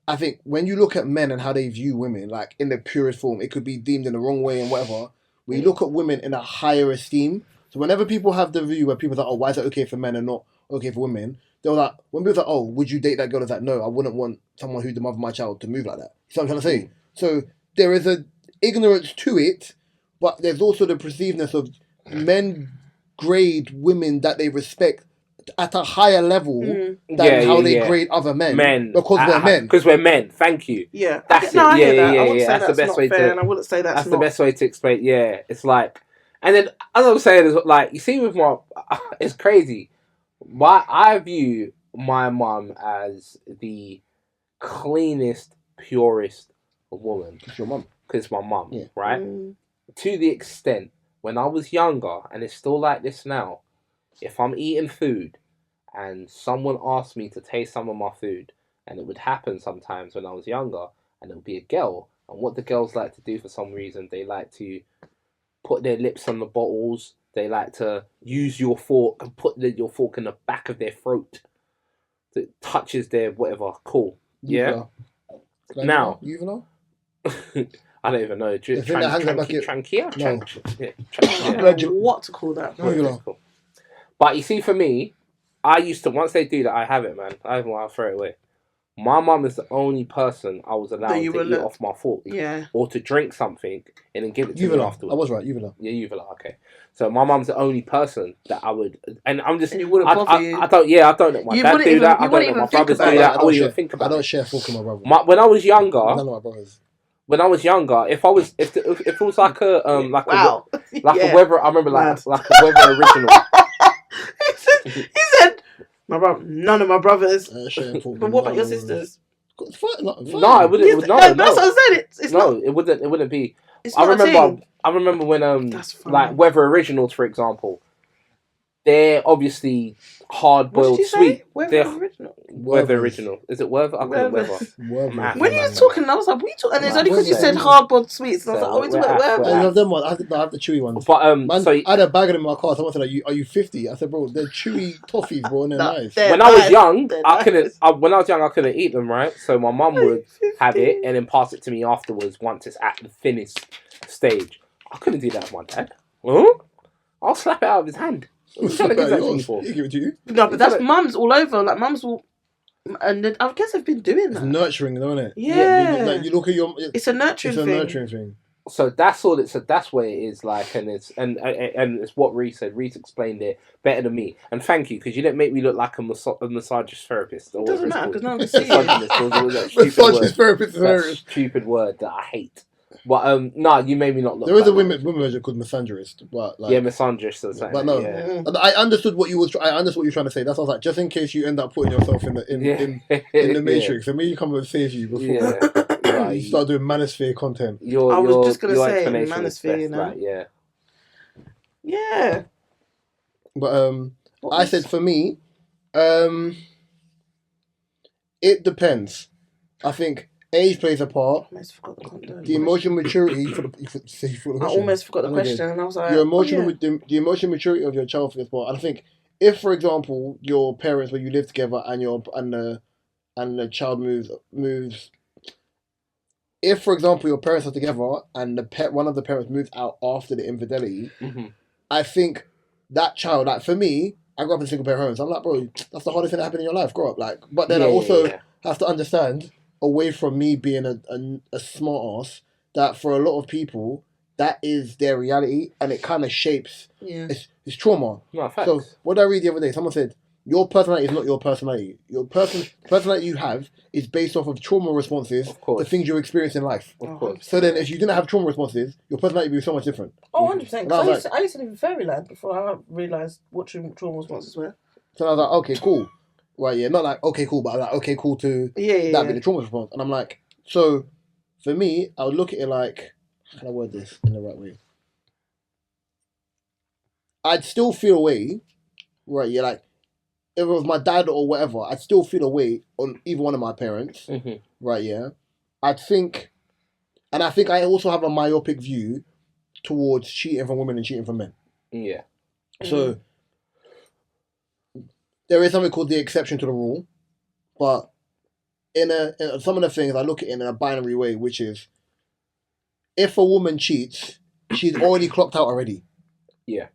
I think when you look at men and how they view women, like in the purest form, it could be deemed in the wrong way and whatever. We look at women in a higher esteem. So whenever people have the view where people are like, oh, why is it okay for men and not okay for women? They're like, when people are like, oh, would you date that girl? It's like, no, I wouldn't want someone who's the mother of my child to move like that. You know what I'm trying to say? So there is a ignorance to it, but there's also the perceivedness of men grade women that they respect at a higher level than how they grade other men. Because we're men. Because we're men. Thank you. Yeah. That's it. I hear that. I Yeah. That's the best way to. And I wouldn't say that's the best way to explain. Yeah. It's like, and then as I was saying, is like you see with my, it's crazy. I view my mum as the cleanest, purest woman. It's your mum. Because it's my mum, right? To the extent when I was younger, and it's still like this now. If I'm eating food and someone asked me to taste some of my food, and it would happen sometimes when I was younger, and it would be a girl, and what the girls like to do for some reason, they like to put their lips on the bottles, they like to use your fork and put your fork in the back of their throat that touches their whatever. Cool. Yeah? Now... Juvenile? I don't even know. Trankia? No. What to call that? Cool. But you see, for me, I used to, once they do that, I have it, man. I'll throw it away. My mum is the only person I was allowed to eat off my fork. Yeah. Or to drink something and then give it to me afterwards. I was right, Uvula. Yeah, Uvula, okay. So my mum's the only person that I would, and I'm just, and it wouldn't bother you. I don't let my dad do that. I don't let my brothers do that. I wouldn't even think about it. I don't share fork with my brother. When I was younger, none of my brothers. When I was younger, if it was like a a weather, I remember like a weather original. He said, "My brother, none of my brothers." But what about your sisters? No, it wouldn't. No, that's what I said. It's not. It wouldn't be. It's not I remember when like weather originals, for example. they're obviously hard-boiled sweet. Weather original. Weather original. Is it Weather? I call it Weather. When you was talking, I was like, "We talking?" And it's only because you said hard-boiled sweets. And I was like, "Oh, it's Weather." I have them ones. I have the chewy ones. But Man, so I had a bag of them in my car. Someone said, "Are you 50?" I said, "Bro, they're chewy toffees, bro, and they're nice." When I was young, I couldn't eat them, right? So my mum would have it and then pass it to me afterwards once it's at the finished stage. I couldn't do that with my dad. Huh? I'll slap it out of his hand. What are you trying to give that to me for? Give it to you. No, but that's mums all over. Like mums will, and I guess they've been doing that. It's nurturing, don't it? Yeah. You look at your. It's a nurturing thing. So that's all. That's what it is like, and it's what Reese said. Reese explained it better than me, and thank you because you didn't make me look like a misogynist therapist. It doesn't matter because no one can see you. Misogynist therapist is that stupid word that I hate. But no, you made me not look. There is a women version called misandrist, but like misandrist or something. But no, I understood what you were. I understood what you were trying to say. That's what I was like. Just in case you end up putting yourself in the matrix, and me you come and save you before you start doing manosphere content. I was just gonna say manosphere, you know. Right, yeah. But I said for me, it depends. I think. Age plays a part. I almost forgot the emotional maturity. I almost forgot the question, and I was like, the emotional maturity of your child plays a part. And I think if, for example, your parents, when you live together, and the child moves. If, for example, your parents are together and one of the parents moves out after the infidelity, I think that child, like for me, I grew up in single parent homes. I'm like, bro, that's the hardest thing that happened in your life. Grow up, like. But then I also have to understand. Away from me being a smart ass, that for a lot of people that is their reality and it kind of shapes it's trauma. No, so what did I read the other day? Someone said your personality is not your personality. Your personality you have is based off of trauma responses to things you experience in life. Of course. So then if you didn't have trauma responses, your personality would be so much different. 100%. I used to live in Fairyland before I realised what trauma responses were. So I was like, okay, cool. Right, not like, okay, cool, but I'm like, okay, cool to be the trauma response. And I'm like, so, for me, I would look at it like, how can I word this in the right way? I'd still feel a way, right, like, if it was my dad or whatever, I'd still feel a way on either one of my parents, right, I think I also have a myopic view towards cheating from women and cheating from men. Yeah. So, there is something called the exception to the rule, but in some of the things I look at it in a binary way, which is if a woman cheats, she's already clocked out already. Yeah.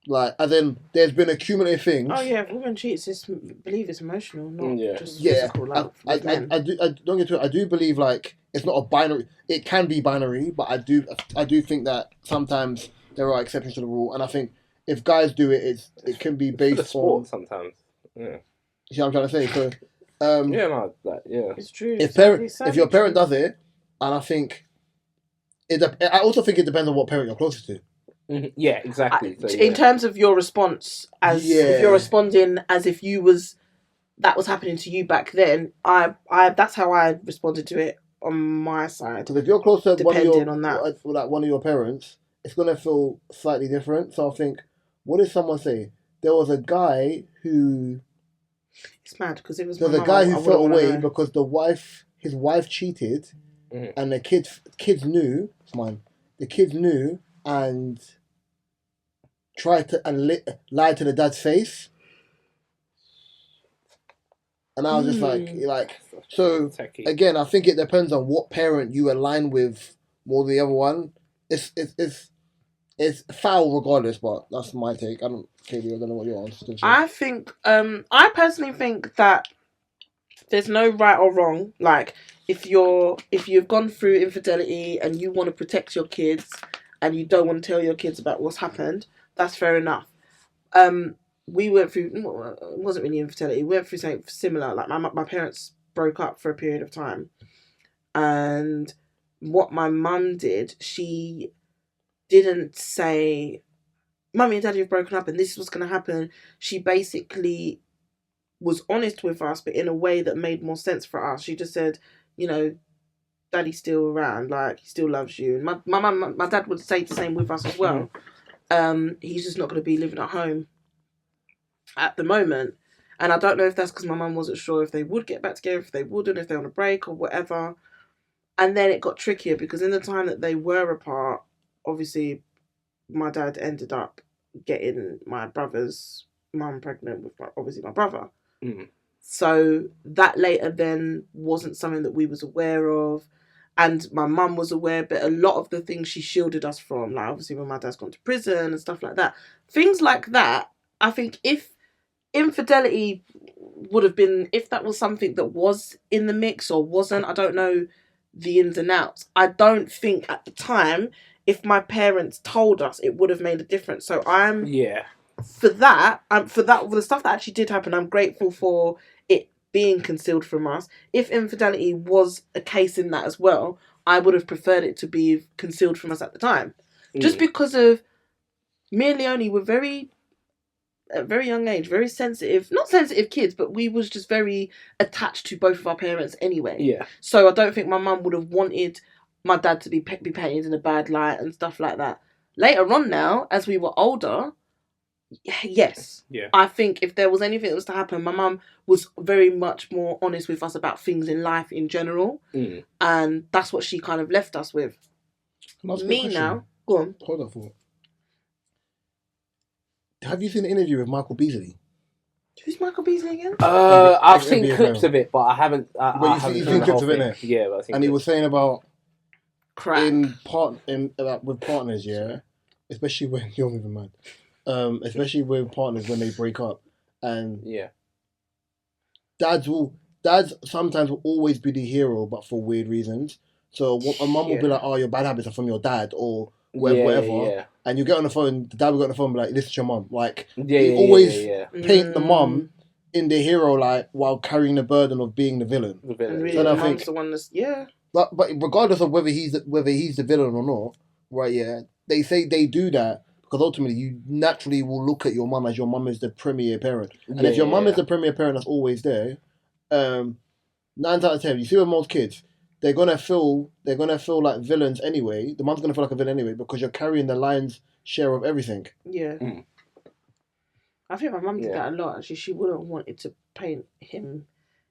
Like, as in, there's been accumulative things. Oh yeah, if a woman cheats, I believe it's emotional, not just physical. Like, I don't get to it. I do believe like it's not a binary. It can be binary, but I do think that sometimes there are exceptions to the rule, and I think. If guys do it, it can be based on sometimes. Yeah. You see what I'm trying to say? So, it's true. If your parent does it, and I think I also think it depends on what parent you're closest to. Mm-hmm. Yeah, exactly. In terms of your response, if you're responding as if that was happening to you back then, I that's how I responded to it on my side. Because if you're close to one of your parents, it's gonna feel slightly different. So I think. What did someone say? There was a guy who. It's mad because it was. There was a guy who felt away because his wife cheated, and the kids knew. It's mine. The kids knew and tried to lied to the dad's face, and I was just like so. Again, I think it depends on what parent you align with more than the other one. It's foul regardless, but that's my take. Kaydia, I don't know what your answer is. I think, I personally think that there's no right or wrong. Like, if you've gone through infidelity and you want to protect your kids and you don't want to tell your kids about what's happened, that's fair enough. We went through, it wasn't really infidelity, we went through something similar. Like, my parents broke up for a period of time. And what my mum did, she didn't say, Mummy and Daddy have broken up and this is what's going to happen. She basically was honest with us, but in a way that made more sense for us. She just said, Daddy's still around, like, he still loves you. And my dad would say the same with us as well. He's just not going to be living at home at the moment. And I don't know if that's because my mum wasn't sure if they would get back together, if they wouldn't, if they're on a break or whatever. And then it got trickier because in the time that they were apart, obviously my dad ended up getting my brother's mum pregnant with obviously my brother. Mm. So that later then wasn't something that we was aware of. And my mum was aware, but a lot of the things she shielded us from, like obviously when my dad's gone to prison and stuff like that. Things like that, I think if infidelity would have been, if that was something that was in the mix or wasn't, I don't know the ins and outs. I don't think at the time, if my parents told us, it would have made a difference. So I'm for that, for the stuff that actually did happen, I'm grateful for it being concealed from us. If infidelity was a case in that as well, I would have preferred it to be concealed from us at the time. Just because of me and Leonie were at a very young age, very sensitive, not sensitive kids, but we was just very attached to both of our parents anyway. Yeah. So I don't think my mum would have wanted my dad to be painted in a bad light and stuff like that. Later on now, as we were older, yes. Yeah. I think if there was anything that was to happen, my mum was very much more honest with us about things in life in general. And that's what she kind of left us with. Me now, go on. Hold on for. Have you seen the interview with Michael Beasley? Who's Michael Beasley again? I've seen clips of it, but I haven't. You've seen clips of it, innit? Yeah, but I've seen and clips. He was saying about crack with partners, yeah, especially when you're moving mad, especially with partners when they break up, and dads sometimes will always be the hero, but for weird reasons. So a mum will be like, "Oh, your bad habits are from your dad," or whatever. And you get on the phone, the dad will get on the phone and be like, "This is your mum." Like, he always paint the mum in the hero, like, while carrying the burden of being the villain. And really, the mum's the one that's, But regardless of whether he's the villain or not, right, yeah, they say they do that because ultimately you naturally will look at your mum as your mum is the premier parent. And if your mum is the premier parent that's always there, 9 out of 10, you see with most kids, they're gonna feel like villains anyway. The mum's gonna feel like a villain anyway because you're carrying the lion's share of everything. Yeah. I think my mum did that a lot. Actually, she wouldn't have wanted to paint him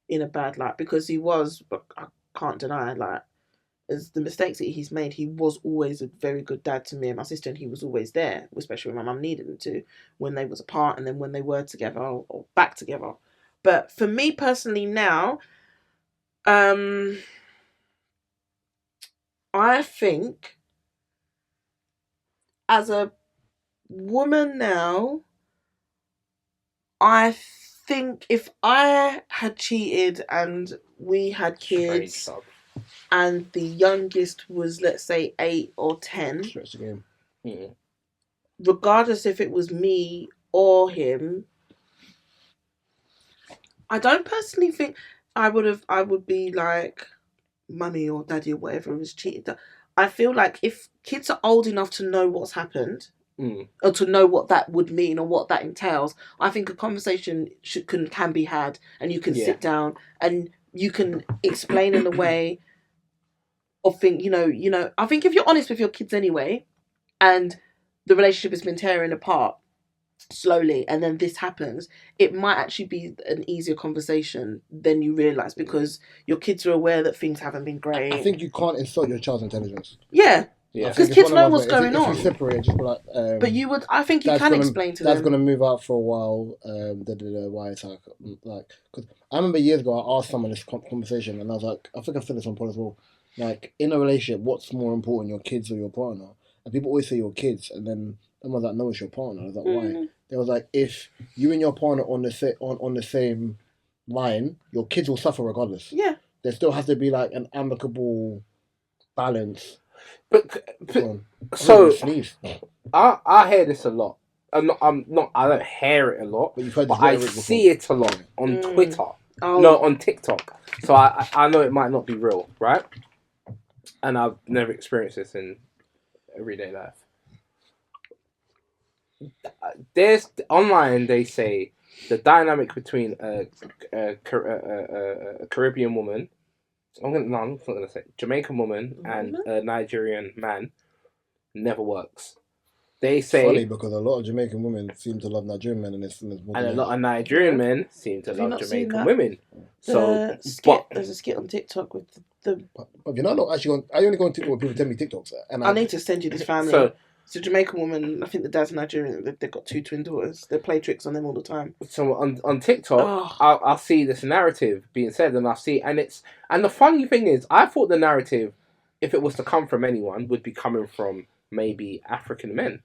in a bad light because he was, but I can't deny, like, as the mistakes that he's made, he was always a very good dad to me and my sister, and he was always there, especially when my mum needed him to, when they was apart and then when they were together or back together. But for me personally now, I think as a woman now, I think if I had cheated and we had kids and the youngest was, let's say, 8 or 10, regardless if it was me or him, I don't personally think I would be like, mummy or daddy or whatever was cheated. I feel like if kids are old enough to know what's happened or to know what that would mean or what that entails, I think a conversation can be had, and you can sit down and you can explain in a way of think, I think if you're honest with your kids anyway and the relationship has been tearing apart slowly and then this happens, it might actually be an easier conversation than you realise because your kids are aware that things haven't been great. I think you can't insult your child's intelligence. Yeah. Because kids know what's going on. If you separate, just be like, but I think you can explain to them. Dad's going to move out for a while. Why it's like, because I remember years ago I asked someone this conversation and I was like, I think I've said this on pod as well. Like, in a relationship, what's more important, your kids or your partner? And people always say your kids, and then someone's like, no, it's your partner. I was like, why? They was like, if you and your partner on the same line, your kids will suffer regardless. Yeah. There still has to be like an amicable balance. So I hear this a lot. I don't hear it a lot, but I see it a lot on Twitter. No, on TikTok. So I know it might not be real, right? And I've never experienced this in everyday life. There's online. They say the dynamic between a Caribbean woman. I'm not gonna say Jamaican woman and a Nigerian man never works. they say... Funny, because a lot of Jamaican women seem to love Nigerian men, and a lot of Nigerian men seem to love Jamaican women. There's a skit on TikTok with the... But you know, I'm not actually on... I only go on TikTok when people tell me TikToks. And I need to send you this family. It's a Jamaican woman. I think the dad's Nigerian. They've got 2 twin daughters. They play tricks on them all the time. So on TikTok, I'll see this narrative being said, and and the funny thing is, I thought the narrative, if it was to come from anyone, would be coming from maybe African men,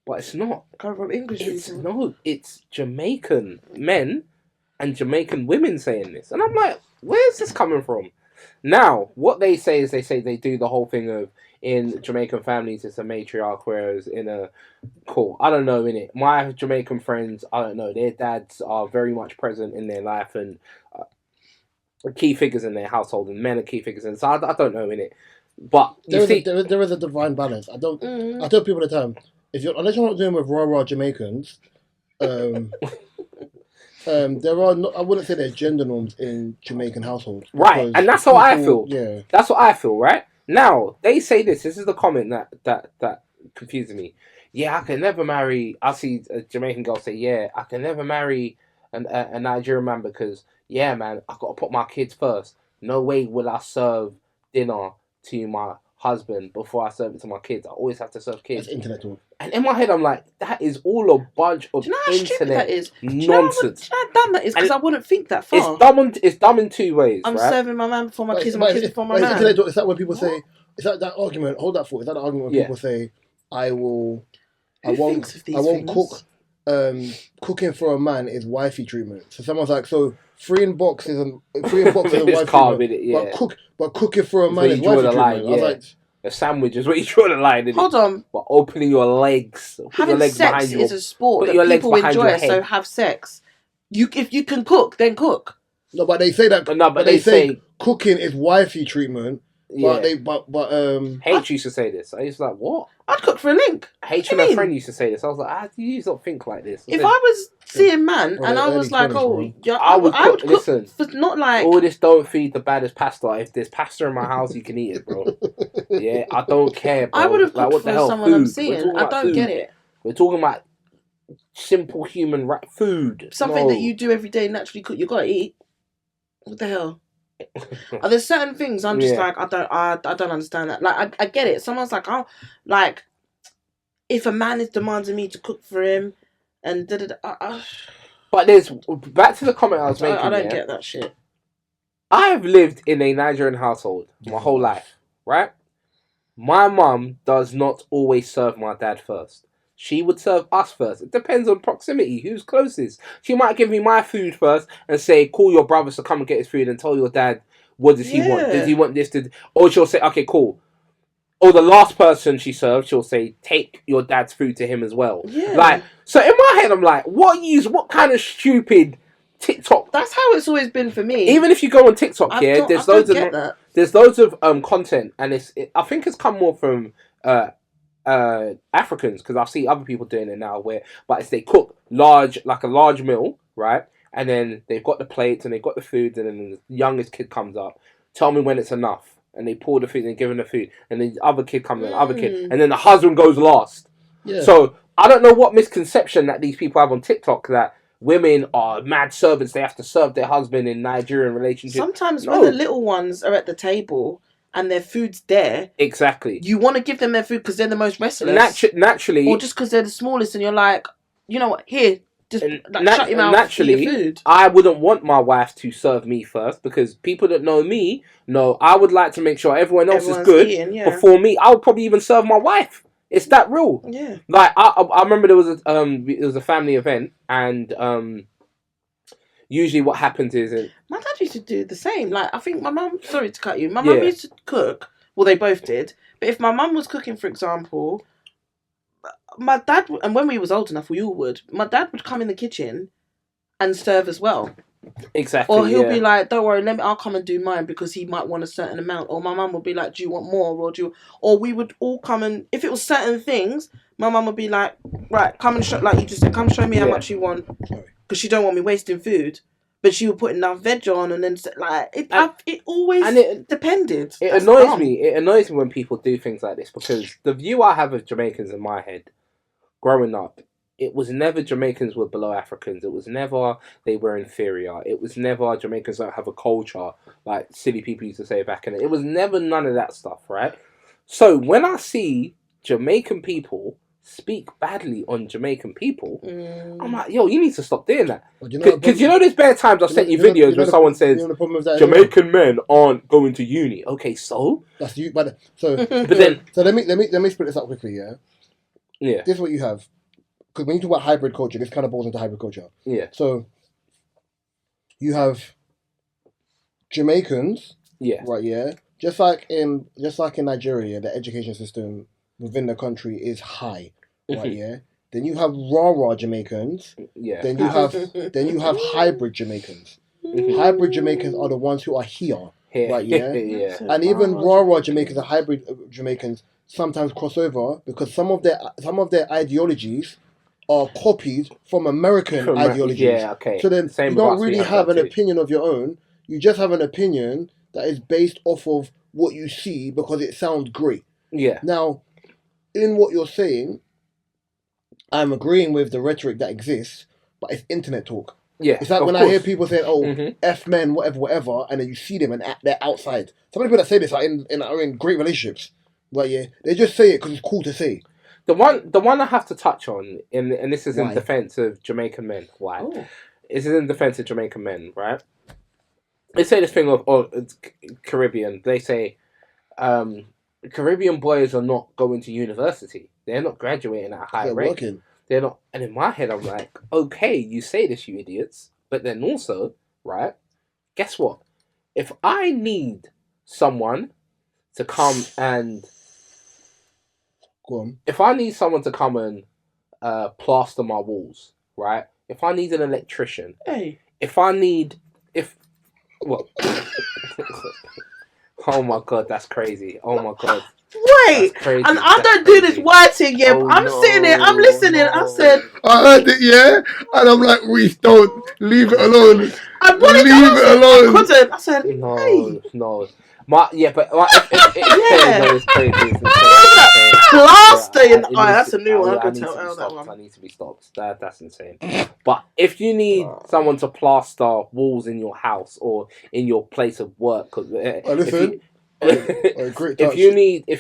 but it's not. Coming from English people. No, it's Jamaican men and Jamaican women saying this, and I'm like, where's this coming from? Now, what they say is they do the whole thing of, in Jamaican families, it's a matriarch, whereas in a... Cool. I don't know, innit? My Jamaican friends, I don't know, their dads are very much present in their life and key figures in their household, and men are key figures in... So I don't know, innit? But there is a divine balance. I tell people all the time, unless you're not dealing with raw Jamaicans, there are not, I wouldn't say there's gender norms in Jamaican households. Right, and that's how I feel. Yeah. That's what I feel, right? Now, they say this is the comment that confuses me. Yeah, I can never marry... I see a Jamaican girl say, yeah, I can never marry a Nigerian man because, yeah, man, I've got to put my kids first. No way will I serve dinner to my husband before I serve it to my kids. I always have to serve kids. That's internet talk. And in my head, I'm like, that is all a bunch of internet nonsense. Do you know how dumb that is? Because I wouldn't think that far. It's dumb in 2 ways. I'm serving my man before my kids, and my kids before my man. Internet talk. Is that when people say? Is that argument? Hold that thought. Is that the argument when people say, I won't cook. Cooking for a man is wifey treatment. So someone's like, so three in box is wifey treatment. Yeah. But cooking for a man is wifey treatment. Yeah. I was like, a sandwich is what you draw the line, isn't Hold on. But opening your legs. Having sex is a sport that people enjoy, so have sex. If you can cook, then cook. No, but they say that. But they say cooking is wifey treatment. Yeah. But H used to say this. I used to like, what? I'd cook for a link. H and her friend used to say this. I was like, how do you not think like this? If I was seeing man and I was like, I would cook. Listen, for not like all this don't feed the baddest pasta. If there's pasta in my house, you can eat it, bro. Yeah, I don't care, bro. I would have cooked for someone I'm seeing. I don't get it. We're talking about simple human food. Something that you do every day, naturally cook. You gotta eat. What the hell? There's certain things I'm just like, I don't understand that. Like I get it. Someone's like, oh, like if a man is demanding me to cook for him, and but there's back to the comment I was making. I don't get that shit. I have lived in a Nigerian household my whole life, right? My mum does not always serve my dad first. She would serve us first. It depends on proximity, who's closest. She might give me my food first and say, call your brothers to come and get his food and tell your dad, what does he want? Does he want this? Or she'll say, okay, cool. Or the last person she served, she'll say, take your dad's food to him as well. Yeah. Like, so in my head, I'm like, what kind of stupid TikTok? That's how it's always been for me. Even if you go on TikTok, there's loads of content, and I think it's come more from Africans, because I see other people doing it now, but they cook a large meal, right? And then they've got the plates and they've got the food, and then the youngest kid comes up, tell me when it's enough, and they pour the food and give him the food, and then the other kid comes in, and then the husband goes last. Yeah. So I don't know what misconception that these people have on TikTok that women are mad servants, they have to serve their husband in Nigerian relationships. Sometimes when the little ones are at the table and their food's there, exactly, you want to give them their food because they're the most restless. Naturally, or just because they're the smallest, and you're like, you know what? Here, just shut your mouth. Naturally, your food. I wouldn't want my wife to serve me first, because people that know me know I would like to make sure everyone's is good before me. I would probably even serve my wife. It's that real. Yeah. Like I remember there was a family event, and usually what happens is my dad used to do the same. Like, I think my mum, sorry to cut you, my mum used to cook. Well, they both did. But if my mum was cooking, for example, my dad, and when we was old enough, we all would, my dad would come in the kitchen and serve as well. Exactly. Or he'll be like, don't worry, I'll come and do mine, because he might want a certain amount. Or my mum would be like, do you want more? Or we would all come, and if it was certain things, my mum would be like, right, come and show, like you just said, come show me how much you want. Because she don't want me wasting food. But she would put enough veg on, and then like it always depended. It annoys me. It annoys me when people do things like this, because the view I have of Jamaicans in my head, growing up, it was never Jamaicans were below Africans. It was never they were inferior. It was never Jamaicans don't have a culture, like silly people used to say back in it. It was never none of that stuff, right? So when I see Jamaican people speak badly on Jamaican people, I'm like, yo, you need to stop doing that. Because there's bare times I've sent you videos where someone says Jamaican men aren't going to uni. Okay, so that's you. But let me split this up quickly. Yeah. This is what you have. Because when you talk about hybrid culture, this kind of falls into hybrid culture. Yeah. So you have Jamaicans. Yeah. Right. Yeah. Just like in Nigeria, the education system within the country is high. Right. Yeah. Then you have raw Jamaicans. Yeah. Then you have hybrid Jamaicans. Hybrid Jamaicans are the ones who are here. Right. Yeah. Yeah. And even raw Jamaicans and hybrid Jamaicans sometimes cross over because some of their ideologies are copied from American ideologies. Yeah, okay. So then you don't really have an opinion of your own. You just have an opinion that is based off of what you see because it sounds great. Yeah. Now, in what you're saying, I'm agreeing with the rhetoric that exists, but it's internet talk. Yeah. It's like when I hear people saying, F men, whatever, and then you see them and they're outside. Some people that say this are in great relationships. Right, yeah. They just say it because it's cool to say. The one I have to touch on, and this is in defense of Jamaican men. Why? Oh. This is in defense of Jamaican men, right? They say this thing of Caribbean. They say Caribbean boys are not going to university. They're not graduating at a high rate. Working. They're not. And in my head, I'm like, okay, you say this, you idiots. But then also, right? Guess what? If I need someone to come and... Go on. If I need someone to come and plaster my walls, right? If I need an electrician, what? Oh my god, that's crazy. Oh my god. Wait, and I don't do this writing yet. I'm sitting there, I'm listening. I said, I heard it, yeah, and I'm like, Reese, don't leave it alone. I wanted leave it alone. I couldn't. I said, no. It's crazy. Plaster in the eye. That's a new one. I need to be stopped. That's insane. But if you need someone to plaster walls in your house or in your place of work, if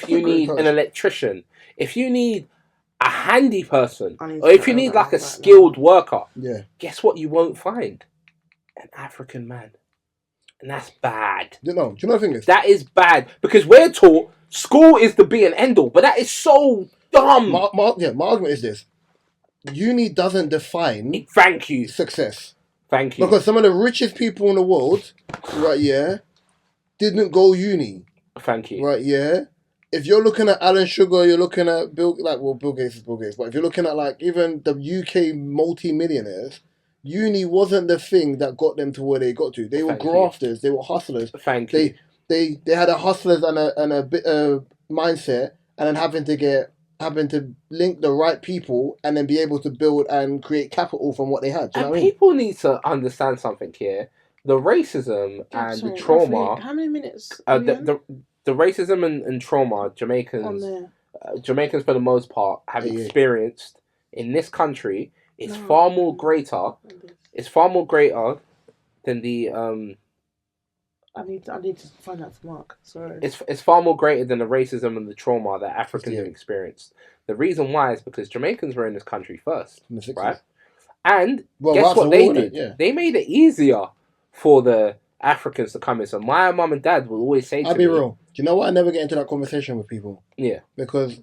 you need an electrician, if you need a handy person, or if you need like a skilled worker, guess what you won't find? An African man. And that's bad. Do you know the thing is? That is bad. Because we're taught school is the be and end all, but that is so dumb. My argument is this. Uni doesn't define success. Thank you. Because some of the richest people in the world, right, yeah, didn't go uni. Thank you. Right, yeah. If you're looking at Alan Sugar, you're looking at Bill Gates is Bill Gates. But if you're looking at like even the UK multi-millionaires, uni wasn't the thing that got them to where they got to. They were grafters. They were hustlers. Thank you. They had a hustlers and a bit mindset, and then having to link the right people and then be able to build and create capital from what they had. Do you know what I mean? People need to understand something here. The racism and the trauma. How many minutes? The racism and trauma Jamaicans for the most part have experienced in this country is far more greater. It's far more greater than the I need to find out from Mark. Sorry. It's far more greater than the racism and the trauma that Africans have experienced. The reason why is because Jamaicans were in this country first, right? And guess what they did? They made it easier for the Africans to come in. So my mum and dad will always say to me... I'll be real. Do you know why I never get into that conversation with people? Yeah. Because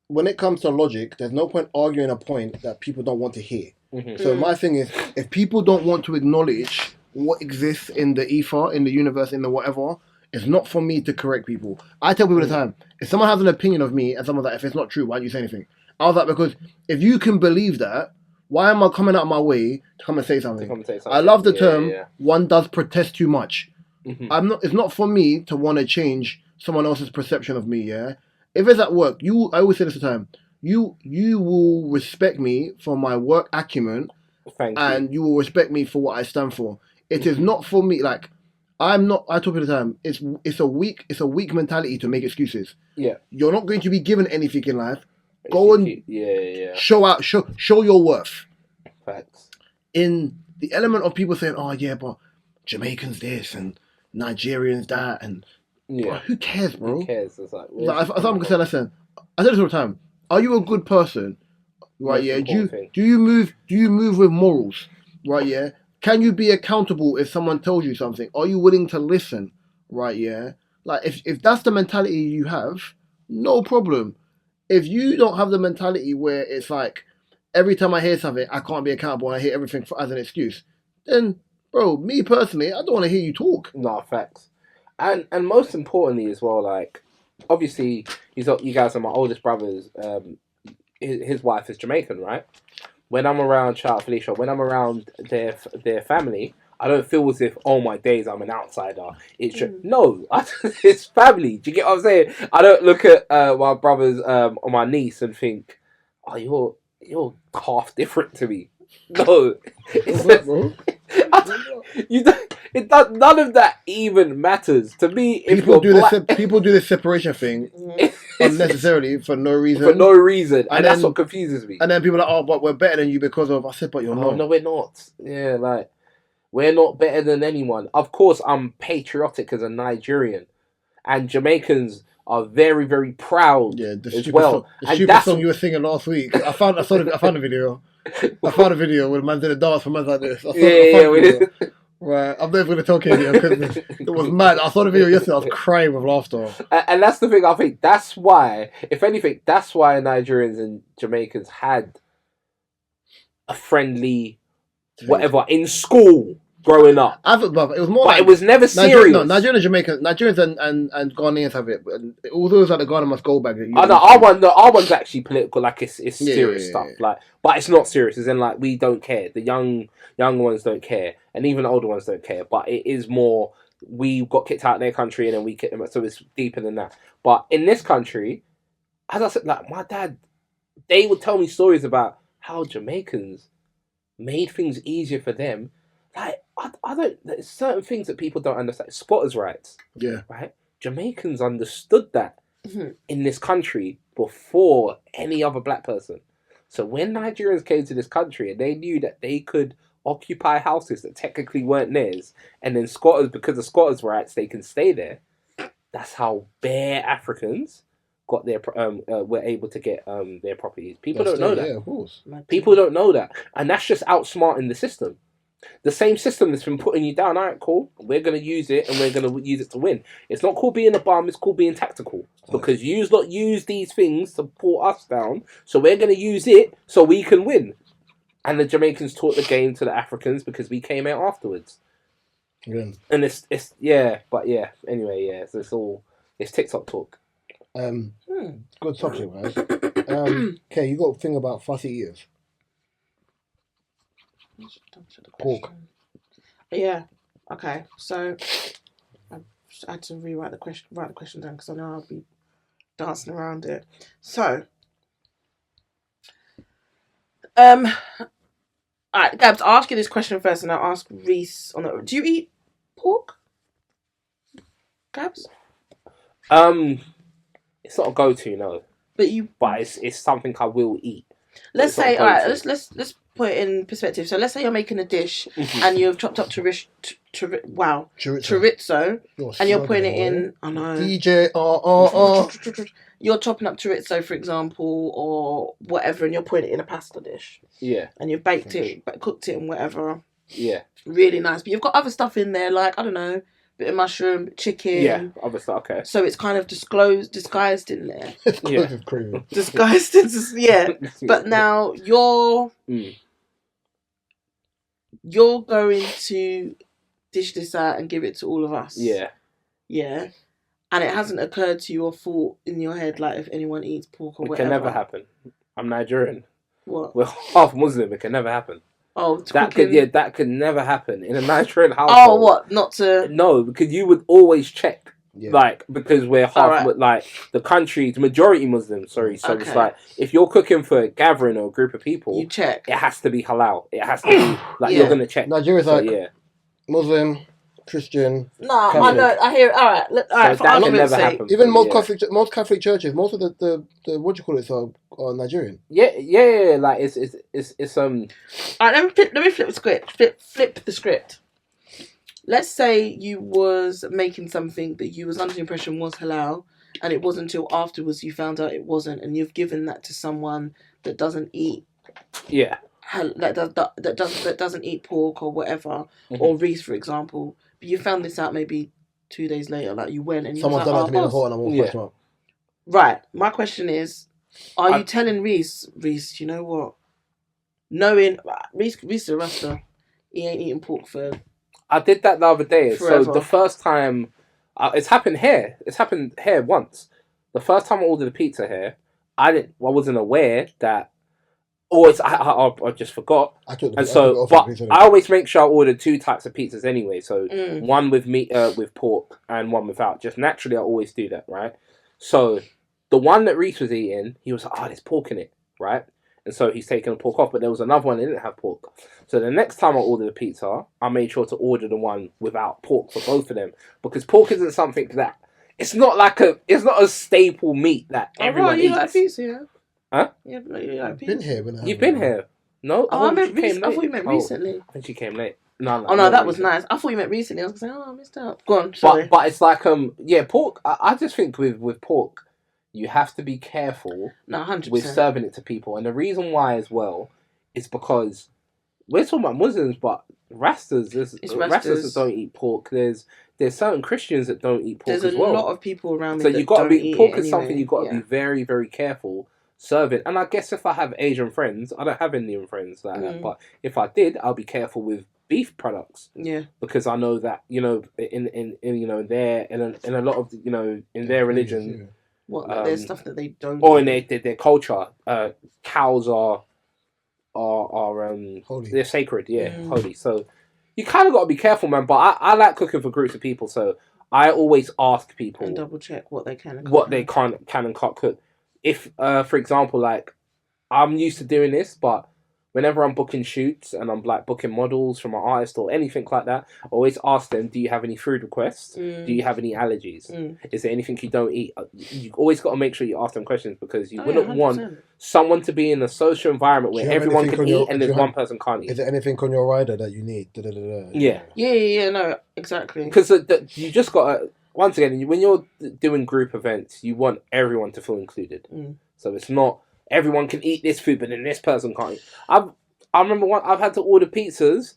when it comes to logic, there's no point arguing a point that people don't want to hear. Mm-hmm. So my thing is, if people don't want to acknowledge what exists in the ether, in the universe, in the whatever, it's not for me to correct people. I tell people all the time, if someone has an opinion of me and someone's like, if it's not true, why don't you say anything? I was like, because if you can believe that, why am I coming out of my way to come and say something? I love the term, one does protest too much. Mm-hmm. It's not for me to want to change someone else's perception of me, yeah? If it's at work, I always say this all the time, you will respect me for my work acumen, and you will respect me for what I stand for. It is not for me, like, I tell people all the time, it's a weak mentality to make excuses. Yeah. You're not going to be given anything in life. Go and show your worth. Facts. In the element of people saying, "Oh yeah, but Jamaicans this and Nigerians that," and bro, who cares, bro? Who cares? It's like, if I'm gonna say, listen, I say this all the time. Are you a good person? Right? Yeah. Do you move with morals? Right? Yeah. Can you be accountable if someone tells you something? Are you willing to listen? Right? Yeah. Like if that's the mentality you have, no problem. If you don't have the mentality where it's like every time I hear something, I can't be accountable and I hear everything as an excuse, then, bro, me personally, I don't want to hear you talk. No, facts. And most importantly as well, like, obviously, you guys are my oldest brothers. His wife is Jamaican, right? When I'm around, shout out Felicia, when I'm around their family, I don't feel as if, oh my days, I'm an outsider. It's just, no, it's family. Do you get what I'm saying? I don't look at my brothers or my niece and think, oh, you're half different to me. No, none of that even matters to me. If people do this separation thing unnecessarily for no reason. And that's what confuses me. And then people are like, oh, but we're better than you because of. I said, but you're not. No, we're not. Yeah, like, we're not better than anyone. Of course, I'm patriotic as a Nigerian, and Jamaicans are very, very proud as well. The stupid song you were singing last week. I found a video. I found a video where man did a dance for man like this. We did. Right, I'm never going to tell Kaydia because it was mad. I saw the video yesterday. I was crying with laughter. And that's the thing. I think that's why, if anything, that's why Nigerians and Jamaicans had a friendly whatever in school growing up. I thought, but it was more. But it was never serious. Nigerians and Ghanaians have it. All those like the Ghana must go back. Our one's actually political. Like it's serious stuff. Like, but it's not serious. As in, like, we don't care. The young ones don't care, and even the older ones don't care. But it is more. We got kicked out of their country, and then we kicked them out. So it's deeper than that. But in this country, as I said, like my dad, they would tell me stories about how Jamaicans made things easier for them. Like, I don't. There's certain things that people don't understand. Squatters' rights. Yeah. Right. Jamaicans understood that in this country before any other black person. So when Nigerians came to this country and they knew that they could occupy houses that technically weren't theirs, and then squatters, because of squatters' rights, they can stay there. That's how bare Africans got their were able to get their properties. People don't know that. Yeah, of course. People don't know that, and that's just outsmarting the system. The same system that's been putting you down. All right, cool. We're going to use it, and we're going to use it to win. It's not called being a bum. It's called being tactical. Because you lot use these things to pull us down, so we're going to use it so we can win. And the Jamaicans taught the game to the Africans because we came out afterwards. Yeah. And it's anyway, so it's TikTok talk. Good subject, guys. Okay, you got a thing about Fussy Eaters. Pork. Yeah. Okay. So I had to write the question down because I know I'll be dancing around it. So, all right, Gabs, I'll ask you this question first, and I'll ask Reese on it. Do you eat pork, Gabs? It's not a go-to, no. But it's something I will eat. Let's say, all right, let's put it in perspective. So let's say you're making a dish and you've chopped up chorizo, and you're putting it in. I know. DJ, You're chopping up chorizo, for example, or whatever, and you're putting it in a pasta dish. Yeah. And you've baked it, cooked it, and whatever. Yeah. Really nice, but you've got other stuff in there, like, I don't know, bit of mushroom, chicken. Yeah, other stuff. Okay. So it's kind of disguised in there. Yeah. Disguised in, yeah. But now you're going to dish this out and give it to all of us. Yeah. Yeah. And it hasn't occurred to you or thought in your head, like, if anyone eats pork or whatever. It can never happen. I'm Nigerian. What? We're half Muslim. It can never happen. Oh, that could never happen in a Nigerian household. Oh, what? Not to... No, because you would always check. Yeah. Like, because we're half, like, the country's majority Muslim, sorry. So it's like, if you're cooking for a gathering or a group of people, you check. It has to be halal. It has to be, like, you're going to check. Nigeria's Muslim, Christian. No, Catholic. I know. I hear. All right. All right. So that can never happen. Even most Catholic churches, most of the what do you call it? Are Nigerian. Yeah. Like it's All right. Let me flip the script. Flip the script. Let's say you was making something that you was under the impression was halal, and it wasn't until afterwards you found out it wasn't, and you've given that to someone that doesn't eat. Yeah. That doesn't eat pork or whatever, or Reese, for example. But you found this out maybe 2 days later. Like you went and you someone's done that to me before, and I'm all fucked up. Right. My question is, are you telling Reese, you know what? Knowing Reese is a Rasta, he ain't eating pork for. I did that the other day. Forever. So the first time, it's happened here. It's happened here once. The first time I ordered a pizza here, I wasn't aware that. Or I just forgot. I always make sure I order 2 types of pizzas anyway. So one with meat, with pork, and one without. Just naturally, I always do that, right? So the one that Reese was eating, he was like, "Oh, there's pork in it," right? And so he's taken the pork off. But there was another one that didn't have pork. So the next time I ordered a pizza, I made sure to order the one without pork for both of them, because pork isn't something that it's not a staple meat that everyone eats. Like pizza, yeah. Huh? Yeah, you like been here. You've been here. No? I thought you meant recently. I think she came late. No, that was nice. I thought you meant recently. I was going to say, I missed out. Go on, sorry. But it's like, pork. I just think with pork, you have to be careful 100%. with serving it to people. And the reason why as well is because we're talking about Muslims, but Rastas that don't eat pork. There's certain Christians that don't eat pork as well. There's a lot of people around me so that you got to be pork is anyway. something you've got to be very, very careful serving. And I guess if I have Asian friends, I don't have Indian friends like that, but if I did, I'll be careful with beef products. Yeah. Because I know that, in a lot of in their religion, there's stuff that they don't. Or in their culture, cows are holy. They're sacred, holy. So you kind of got to be careful, man. But I like cooking for groups of people, so I always ask people and double check what they can and can and can't cook. If, for example, like, I'm used to doing this, but whenever I'm booking shoots and I'm, like, booking models from an artist or anything like that, I always ask them, do you have any food requests? Do you have any allergies? Is there anything you don't eat? You always got to make sure you ask them questions, because you wouldn't want someone to be in a social environment where everyone can eat and there's one person can't eat. Is there anything on your rider that you need? Yeah, no, exactly. Because you just got to... Once again, when you're doing group events, you want everyone to feel included. So it's not everyone can eat this food, but then this person can't eat. I remember I've had to order pizzas,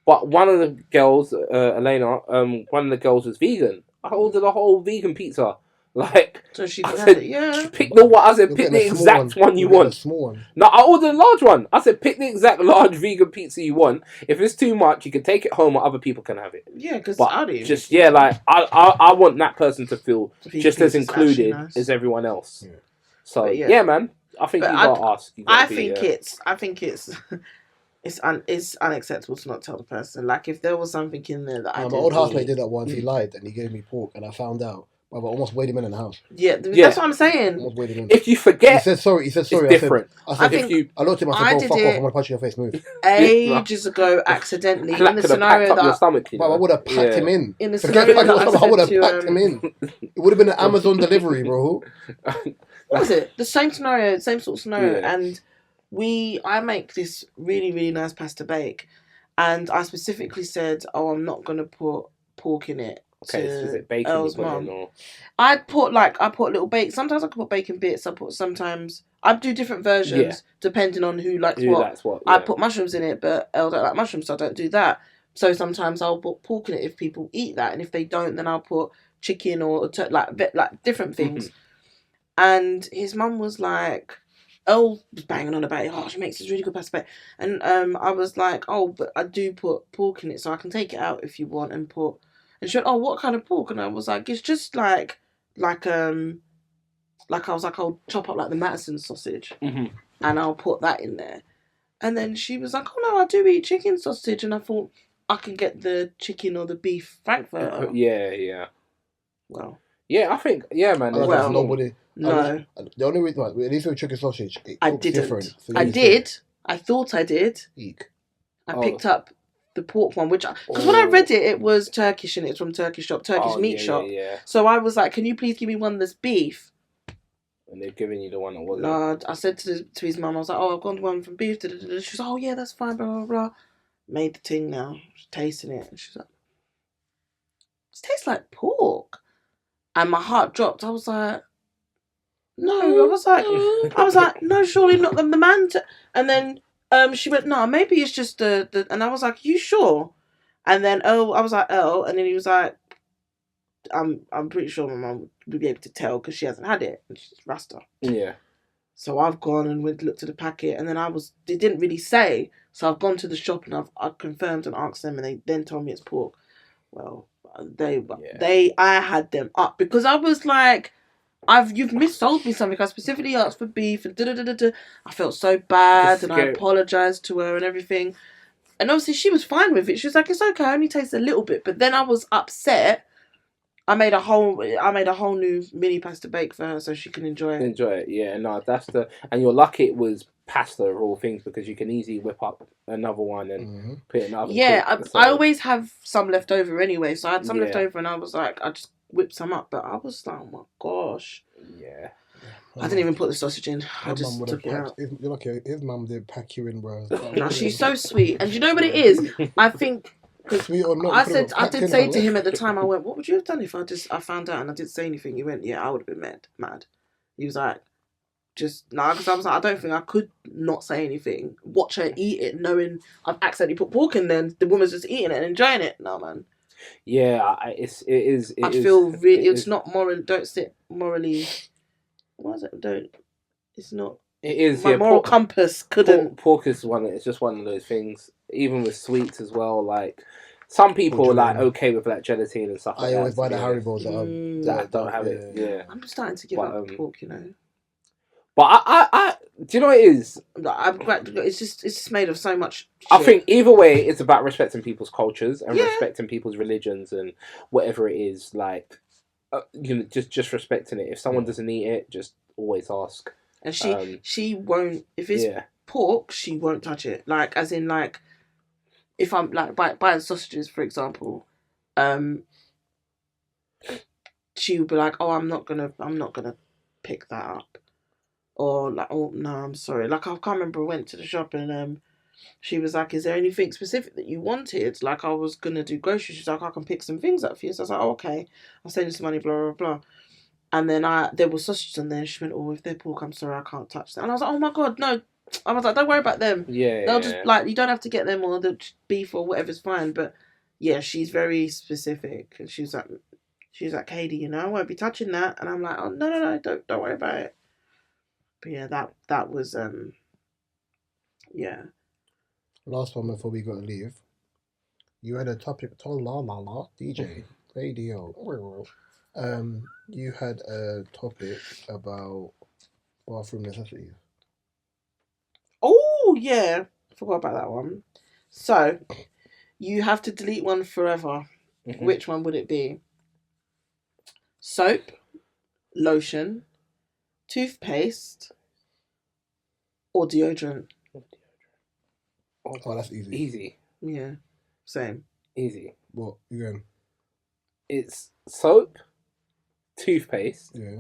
but one of the girls, Elena, one of the girls was vegan. I ordered a whole vegan pizza. Like, so she said, pick the one. I said, pick the exact one you want. Small one. No, I ordered a large one. I said, pick the exact large vegan pizza you want. If it's too much, you can take it home, or other people can have it. Yeah, because I want that person to feel just as included as everyone else. Yeah. So yeah, man, I think you gotta ask. I think it's unacceptable to not tell the person. Like, if there was something in there that I didn't my old housemate did that once. He lied and he gave me pork, and I found out. I almost weighed him in the house. Yeah, that's what I'm saying. If you forget, he said sorry. It's different. I looked at him. I said, "Fuck off! I'm gonna punch you in your face. Move." Ages ago, accidentally, in the scenario that I would have packed him in. In the scenario that I would have packed him in. It would have been an Amazon delivery, bro. What was it? The same scenario, same sort of scenario, and I make this really, really nice pasta bake, and I specifically said, "Oh, I'm not gonna put pork in it." Okay, so is it bacon you put in, or? I put little bacon. Sometimes I can put bacon bits. Sometimes I do different versions depending on who likes what. I put mushrooms in it, but Elle don't like mushrooms, so I don't do that. So sometimes I'll put pork in it if people eat that, and if they don't, then I'll put chicken or like different things. And his mum was like, Elle was banging on about it. Oh, she makes this really good pasta bake, and I was like, oh, but I do put pork in it, so I can take it out if you want and put. And she went, oh, what kind of pork? And I was like, it's just like I was like, I'll chop up like the Madison sausage and I'll put that in there. And then she was like, oh no, I do eat chicken sausage. And I thought I can get the chicken or the beef frankfurter. Yeah. Well. Yeah, I think, man. Nobody. No. The only reason, at least with chicken sausage, it I didn't. Different. I did. I thought I did. Eek. I picked up the pork one, because when I read it, it was Turkish and it's from Turkish meat shop. Yeah. So I was like, can you please give me one that's beef? And they've given you the one that wasn't. No, I said to his mum, I was like, oh, I've gone one from beef. She was like, oh yeah, that's fine, blah, blah, blah. Made the thing now. She's tasting it. And she's like, it tastes like pork. And my heart dropped. I was like, no. I was like, no, surely not the man. And then she went, no, maybe it's just the. And I was like, you sure? And then I was like, and then he was like, I'm pretty sure my mum would be able to tell because she hasn't had it and she's Rasta. Yeah. So I've gone and looked at the packet, and then they didn't really say. So I've gone to the shop and I've confirmed and asked them, and they then told me it's pork. Well, I had them up because I was like, you've missold me something. I specifically asked for beef and I felt so bad and I apologised to her and everything. And obviously she was fine with it. She was like, it's okay, I only taste a little bit. But then I was upset. I made a whole new mini pasta bake for her so she can enjoy it. Enjoy it, yeah. No, and you're lucky it was pasta of all things because you can easily whip up another one and put it in the oven. Yeah, I always have some left over anyway, so I had some left over and I was like, I just whipped some up, but I was like, oh my gosh. Yeah. I didn't even put the sausage in. I just took it out. You're lucky his mum did pack you in, bro. No, she's so sweet. And you know what it is? I think... Sweet or not, I did say to him at the time, I went, what would you have done if I found out and I didn't say anything? He went, yeah, I would have been mad. He was like, because I was like, I don't think I could not say anything. Watch her eat it, knowing I've accidentally put pork in there and the woman's just eating it and enjoying it. No, man. Yeah, it is. It's not moral. Don't sit morally. What is it? Don't. It's not. It is. My moral compass couldn't. Pork is it's just one of those things. Even with sweets as well, like some people are like okay with like gelatine and stuff. I always buy the Haribo's that don't have it. Yeah, I'm starting to give up pork, you know. But I do you know what it is? It's just made of so much shit. I think either way, it's about respecting people's cultures and respecting people's religions and whatever it is. Like, just respecting it. If someone doesn't eat it, just always ask. And she won't. If it's pork, she won't touch it. Like, as in, like, if I'm like buying sausages, for example, she would be like, "Oh, I'm not gonna pick that up," or like, "Oh no, I'm sorry." Like, I can't remember. I went to the shop and she was like, "Is there anything specific that you wanted?" Like, I was gonna do groceries. She's like, "I can pick some things up for you." So I was like, "Oh, okay, I'll send you some money." Blah blah blah. And then there were sausages on there. She went, "Oh, if they're pork, I'm sorry, I can't touch them." And I was like, "Oh my god, no." I was like, don't worry about them. Yeah. They'll just, like, you don't have to get them or the beef or whatever's fine. But, yeah, she's very specific. And she was like, Kaydia, you know, I won't be touching that. And I'm like, oh, no, don't worry about it. But, yeah, that was, yeah. Last one before we got to leave. You had a topic, DJ, radio. You had a topic about bathroom necessities. Oh, yeah. Forgot about that one. So, you have to delete one forever. Mm-hmm. Which one would it be? Soap, lotion, toothpaste, or deodorant? Oh, that's easy. Easy. Yeah. Same. Easy. What? You going? It's soap, toothpaste. Yeah.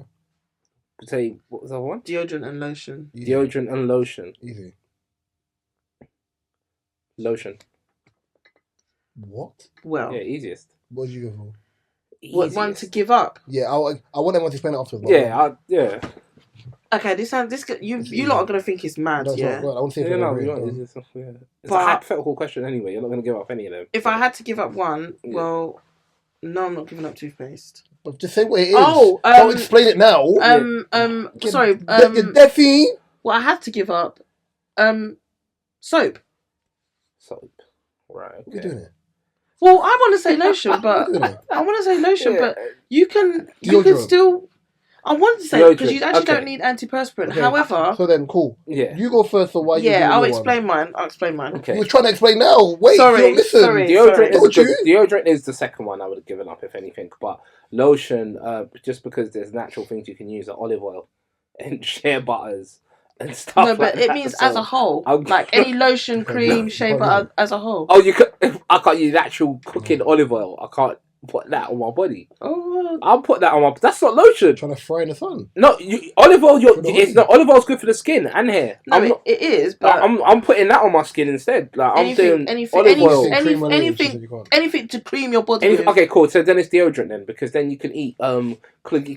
Say, what was that one? Deodorant and lotion. Easy. Deodorant and lotion. Easy. Lotion. What? Well. Yeah, easiest. What did you go for? What one to give up? Yeah, I want them to explain it afterwards. Yeah. Okay, you lot are gonna think it's mad. No, yeah. I want to see if it's a hypothetical question anyway. You're not gonna give up any of them. If I had to give up one, well, no, I'm not giving up toothpaste. But just say what it is. Oh, don't explain it now. Sorry. Deffy. Well, I had to give up. Soap. Soap. Right. Okay. What are you doing it? Well, I want to say lotion, but you can still. I wanted to say because you actually don't need antiperspirant. Okay. However, so then cool. Yeah, you go first. So why? I'll explain mine. Okay. You were trying to explain now. Wait, sorry. Deodorant is the second one I would have given up if anything. But lotion, just because there's natural things you can use, like olive oil and shea butters and stuff. No, like but it that. means So as a whole. I'm- Like any lotion, cream, shaver, as a whole. Oh, you could. I can't use actual cooking olive oil. I can't put that on my body. Oh, I'll put that on my. That's not lotion. Trying to fry in the sun. No, olive oil. For the It's body. not olive oil's good for the skin and hair. no, it is. But I'm putting that on my skin instead. Like I'm doing olive oil. Anything to cream your body. With. Okay, cool. So then it's deodorant then, because then you can eat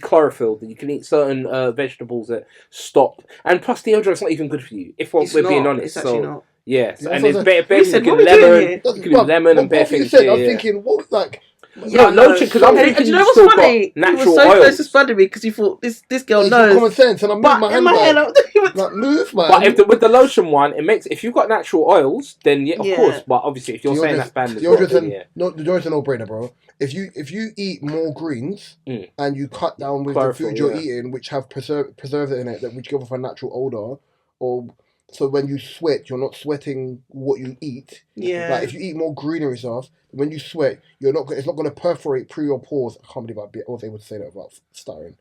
chlorophyll. Then you can eat certain vegetables that stop. And plus, deodorant's not even good for you. If we're being honest, it's actually not. Yes, Yeah, and that's there's what better we said, you what can are we doing lemon, here? you can do lemon and better things. I was thinking, what like. Yeah, lotion, because I'm thinking do you know you've what's still funny? got natural you were so oils. close to spotting me because you thought this girl It's knows. common sense, and I'm moving my But hand in my head, back. Like, move, man. But with the lotion one, it makes if you've got natural oils, then of course. But obviously, if you're saying that's bad, deodorant's a no-brainer, bro. If you eat more greens and you cut down with the food you're eating, which have preservatives in it, which give off a natural odor, or so when you sweat, you're not sweating what you eat. Yeah. Like if you eat more greenery stuff, when you sweat, it's not going to perforate through your pores. I can't believe I was able to say that without stuttering.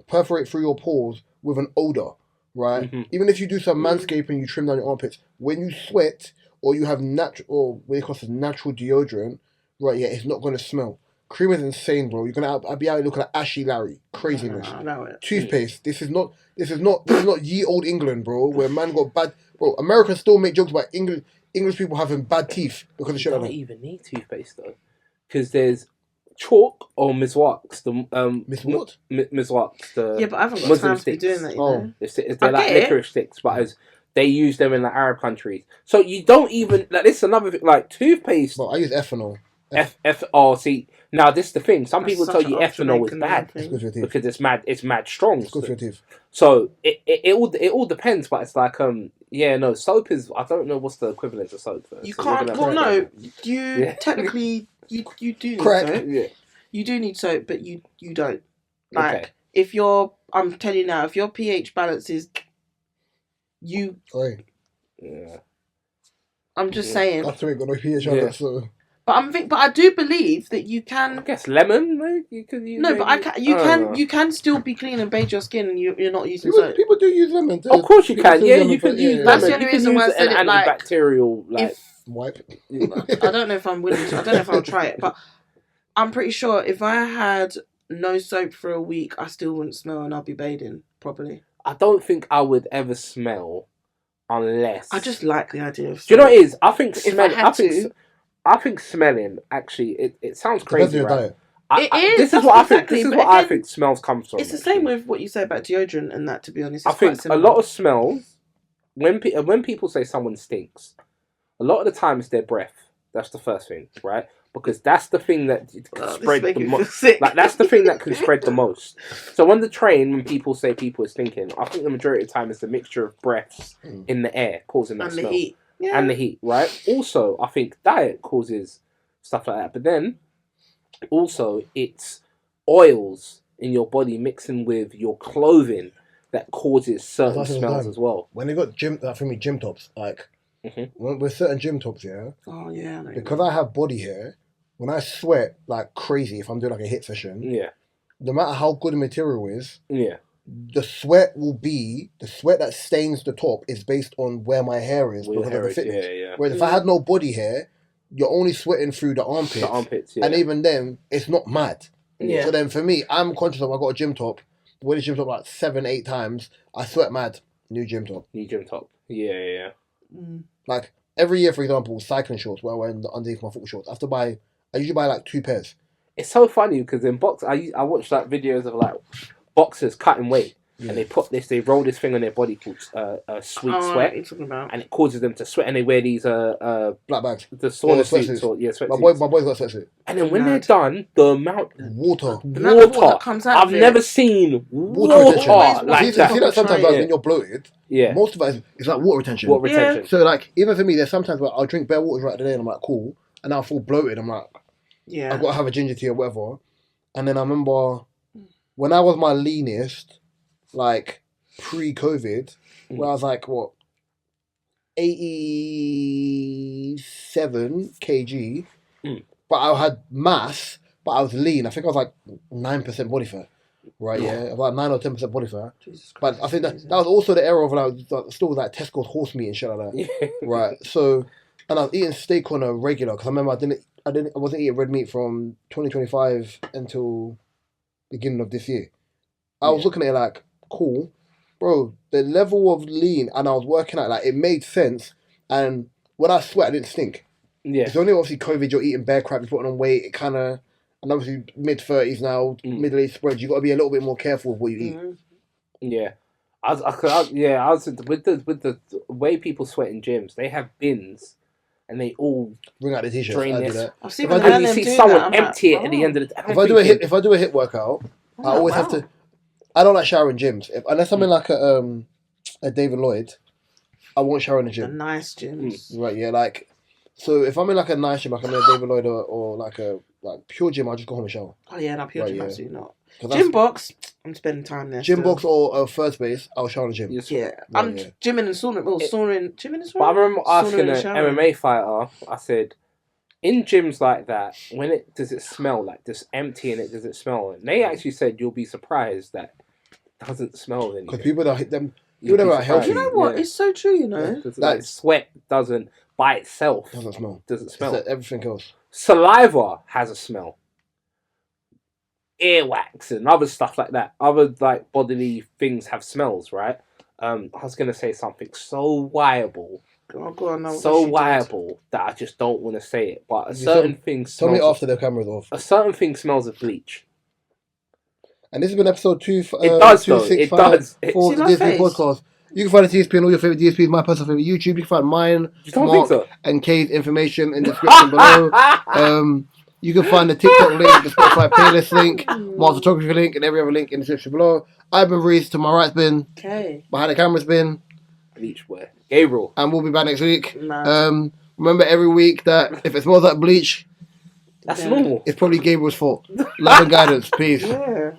Perforate through your pores with an odor, right? Mm-hmm. Even if you do some manscaping, you trim down your armpits. When you sweat or you have natural deodorant, right? Yeah, it's not going to smell. Cream is insane, bro. I'll be out looking like Ashy Larry. Craziness. Toothpaste. This is not ye old England, bro, where man got bad. Bro, America still make jokes about English people having bad teeth because of shit like that. You don't even need toothpaste though, because there's chalk or miswax. Miss what? Miswax. Yeah, but I haven't got Muslim time to be doing that. You know? They're like licorice sticks, but they use them in the Arab countries. So you don't even like this. Is another thing, like toothpaste. Well, I use ethanol. See, now this is the thing. Some people tell you ethanol is bad because it's mad strong. It's good for your teeth. So it all depends, but it's like soap is. I don't know what's the equivalent of soap. You can't. Well, no, technically you do need soap. Yeah. You do need soap, but you don't. Like if I'm telling you now, if your pH balance is I'm just saying. After we got no pH balance, so. But I do believe that you can. I guess lemon. Like, you could use. No, but you can still be clean and bathe your skin, and you're not using soap. People do use lemon. Of course you can. Yeah, you can use. That's the only reason why I said it. Like antibacterial, wipe. I don't know if I'm willing to. I don't know if I'll try it, but I'm pretty sure if I had no soap for a week, I still wouldn't smell, and I'll be bathing properly. I don't think I would ever smell unless. I just like the idea of. Do you know what it is? I think smelling. I think smelling actually it sounds crazy, right? It is. This is what I think. This is what I think smells comes from. It's the same with what you say about deodorant and that. To be honest, I think a lot of smells. When people say someone stinks, a lot of the time it's their breath. That's the first thing, right? Because that's the thing that can spread the most. Like that's the thing that can spread the most. So on the train, when people say people are stinking, I think the majority of the time it's the mixture of breaths in the air causing that smell. The heat. Yeah. And the heat, right? Also, I think diet causes stuff like that. But then, also, it's oils in your body mixing with your clothing that causes certain smells as well. When they got gym tops, like, with certain gym tops, yeah? Oh, yeah. Because I have body hair, when I sweat like crazy, if I'm doing like a hit session, no matter how good the material is, the sweat that stains the top is based on where my hair is because of the fitness. Whereas if I had no body hair, you're only sweating through the armpits. And even then, it's not mad. Yeah. So then for me, I'm conscious of I got a gym top. I wear the gym top like 7-8 times. I sweat mad. New gym top. Yeah. Like every year, for example, cycling shorts where I wear underneath my football shorts. I usually buy like 2 pairs. It's so funny because in box, I watch like videos of like boxers cutting weight, and they roll this thing on their body called sweet sweat, and it causes them to sweat, and they wear these black bags, the sauna suits, sweatsuits. My boy's got a sweatsuit. And then when they're done, the amount water that comes out. I've never seen water like that. See that sometimes when you're bloated. Yeah, most of it is like water retention. So like even for me, there's sometimes where I'll drink bare water throughout the day, and I'm like cool, and I'll feel bloated. I'm like, I've got to have a ginger tea or whatever. And then I remember when I was my leanest, like pre-COVID, where I was like, 87 kg, but I had mass, but I was lean. I think I was like 9% body fat. right? Yeah, about 9 or 10% body fat. But I think that was also the era of like still like Tesco's horse meat and shit like that, right? So, and I was eating steak on a regular because I remember I wasn't eating red meat from 2025 until beginning of this year. I was looking at it like, cool, bro. The level of lean, and I was working out like it made sense. And when I sweat, I didn't stink. Yeah. It's only obviously COVID. You're eating bare crap. You're putting on weight. It kind of, and obviously mid-30s now, middle-aged spreads. You got to be a little bit more careful with what you eat. Yeah. I was with the way people sweat in gyms. They have bins, and they all bring out the t-shirts. drain I do this. that. I've seen And you see someone empty it at the end of the day. If I do a hit workout, I always have to. I don't like showering gyms. Unless I'm in like a David Lloyd, I won't shower in the gym. The nice gyms. Right, yeah, like, so if I'm in like a nice gym, like I'm in a David Lloyd or like a pure gym, I'll just go home and shower. Oh yeah, no, pure gym, absolutely not. Gym box, I'm spending time there. Gym box or first base, I'll shower in the gym. Yeah, I'm gymming and sauning. Well, gymming as well. But I remember asking an MMA fighter, I said, in gyms like that, does it smell like just emptying it? Does it smell? And they actually said you'll be surprised that it doesn't smell anything. Because people that hit them, people that are healthy. You know what? Yeah. It's so true. You know, like sweat doesn't by itself doesn't smell. It's everything else. Saliva has a smell. Earwax and other stuff like that. Other like bodily things have smells, right? I was gonna say something so viable. Go on, so viable that I just don't want to say it. But a certain thing smells. Tell me after the camera's off. A certain thing smells of bleach. And this has been episode 2. It does though. It does. For the DSP podcast. You can find the DSP and all your favorite DSPs, my personal favorite YouTube. You can find mine, Mark, and Kay's information in the description below. You can find the TikTok link, the Spotify playlist link, Mark's photography link, and every other link in the description below. I've been Reese. To my right's been Kay. Behind the camera's been Bleachwear. Gabriel. And we'll be back next week. Remember every week that if it smells like bleach, that's normal. It's probably Gabriel's fault. Love and guidance. Peace. Yeah.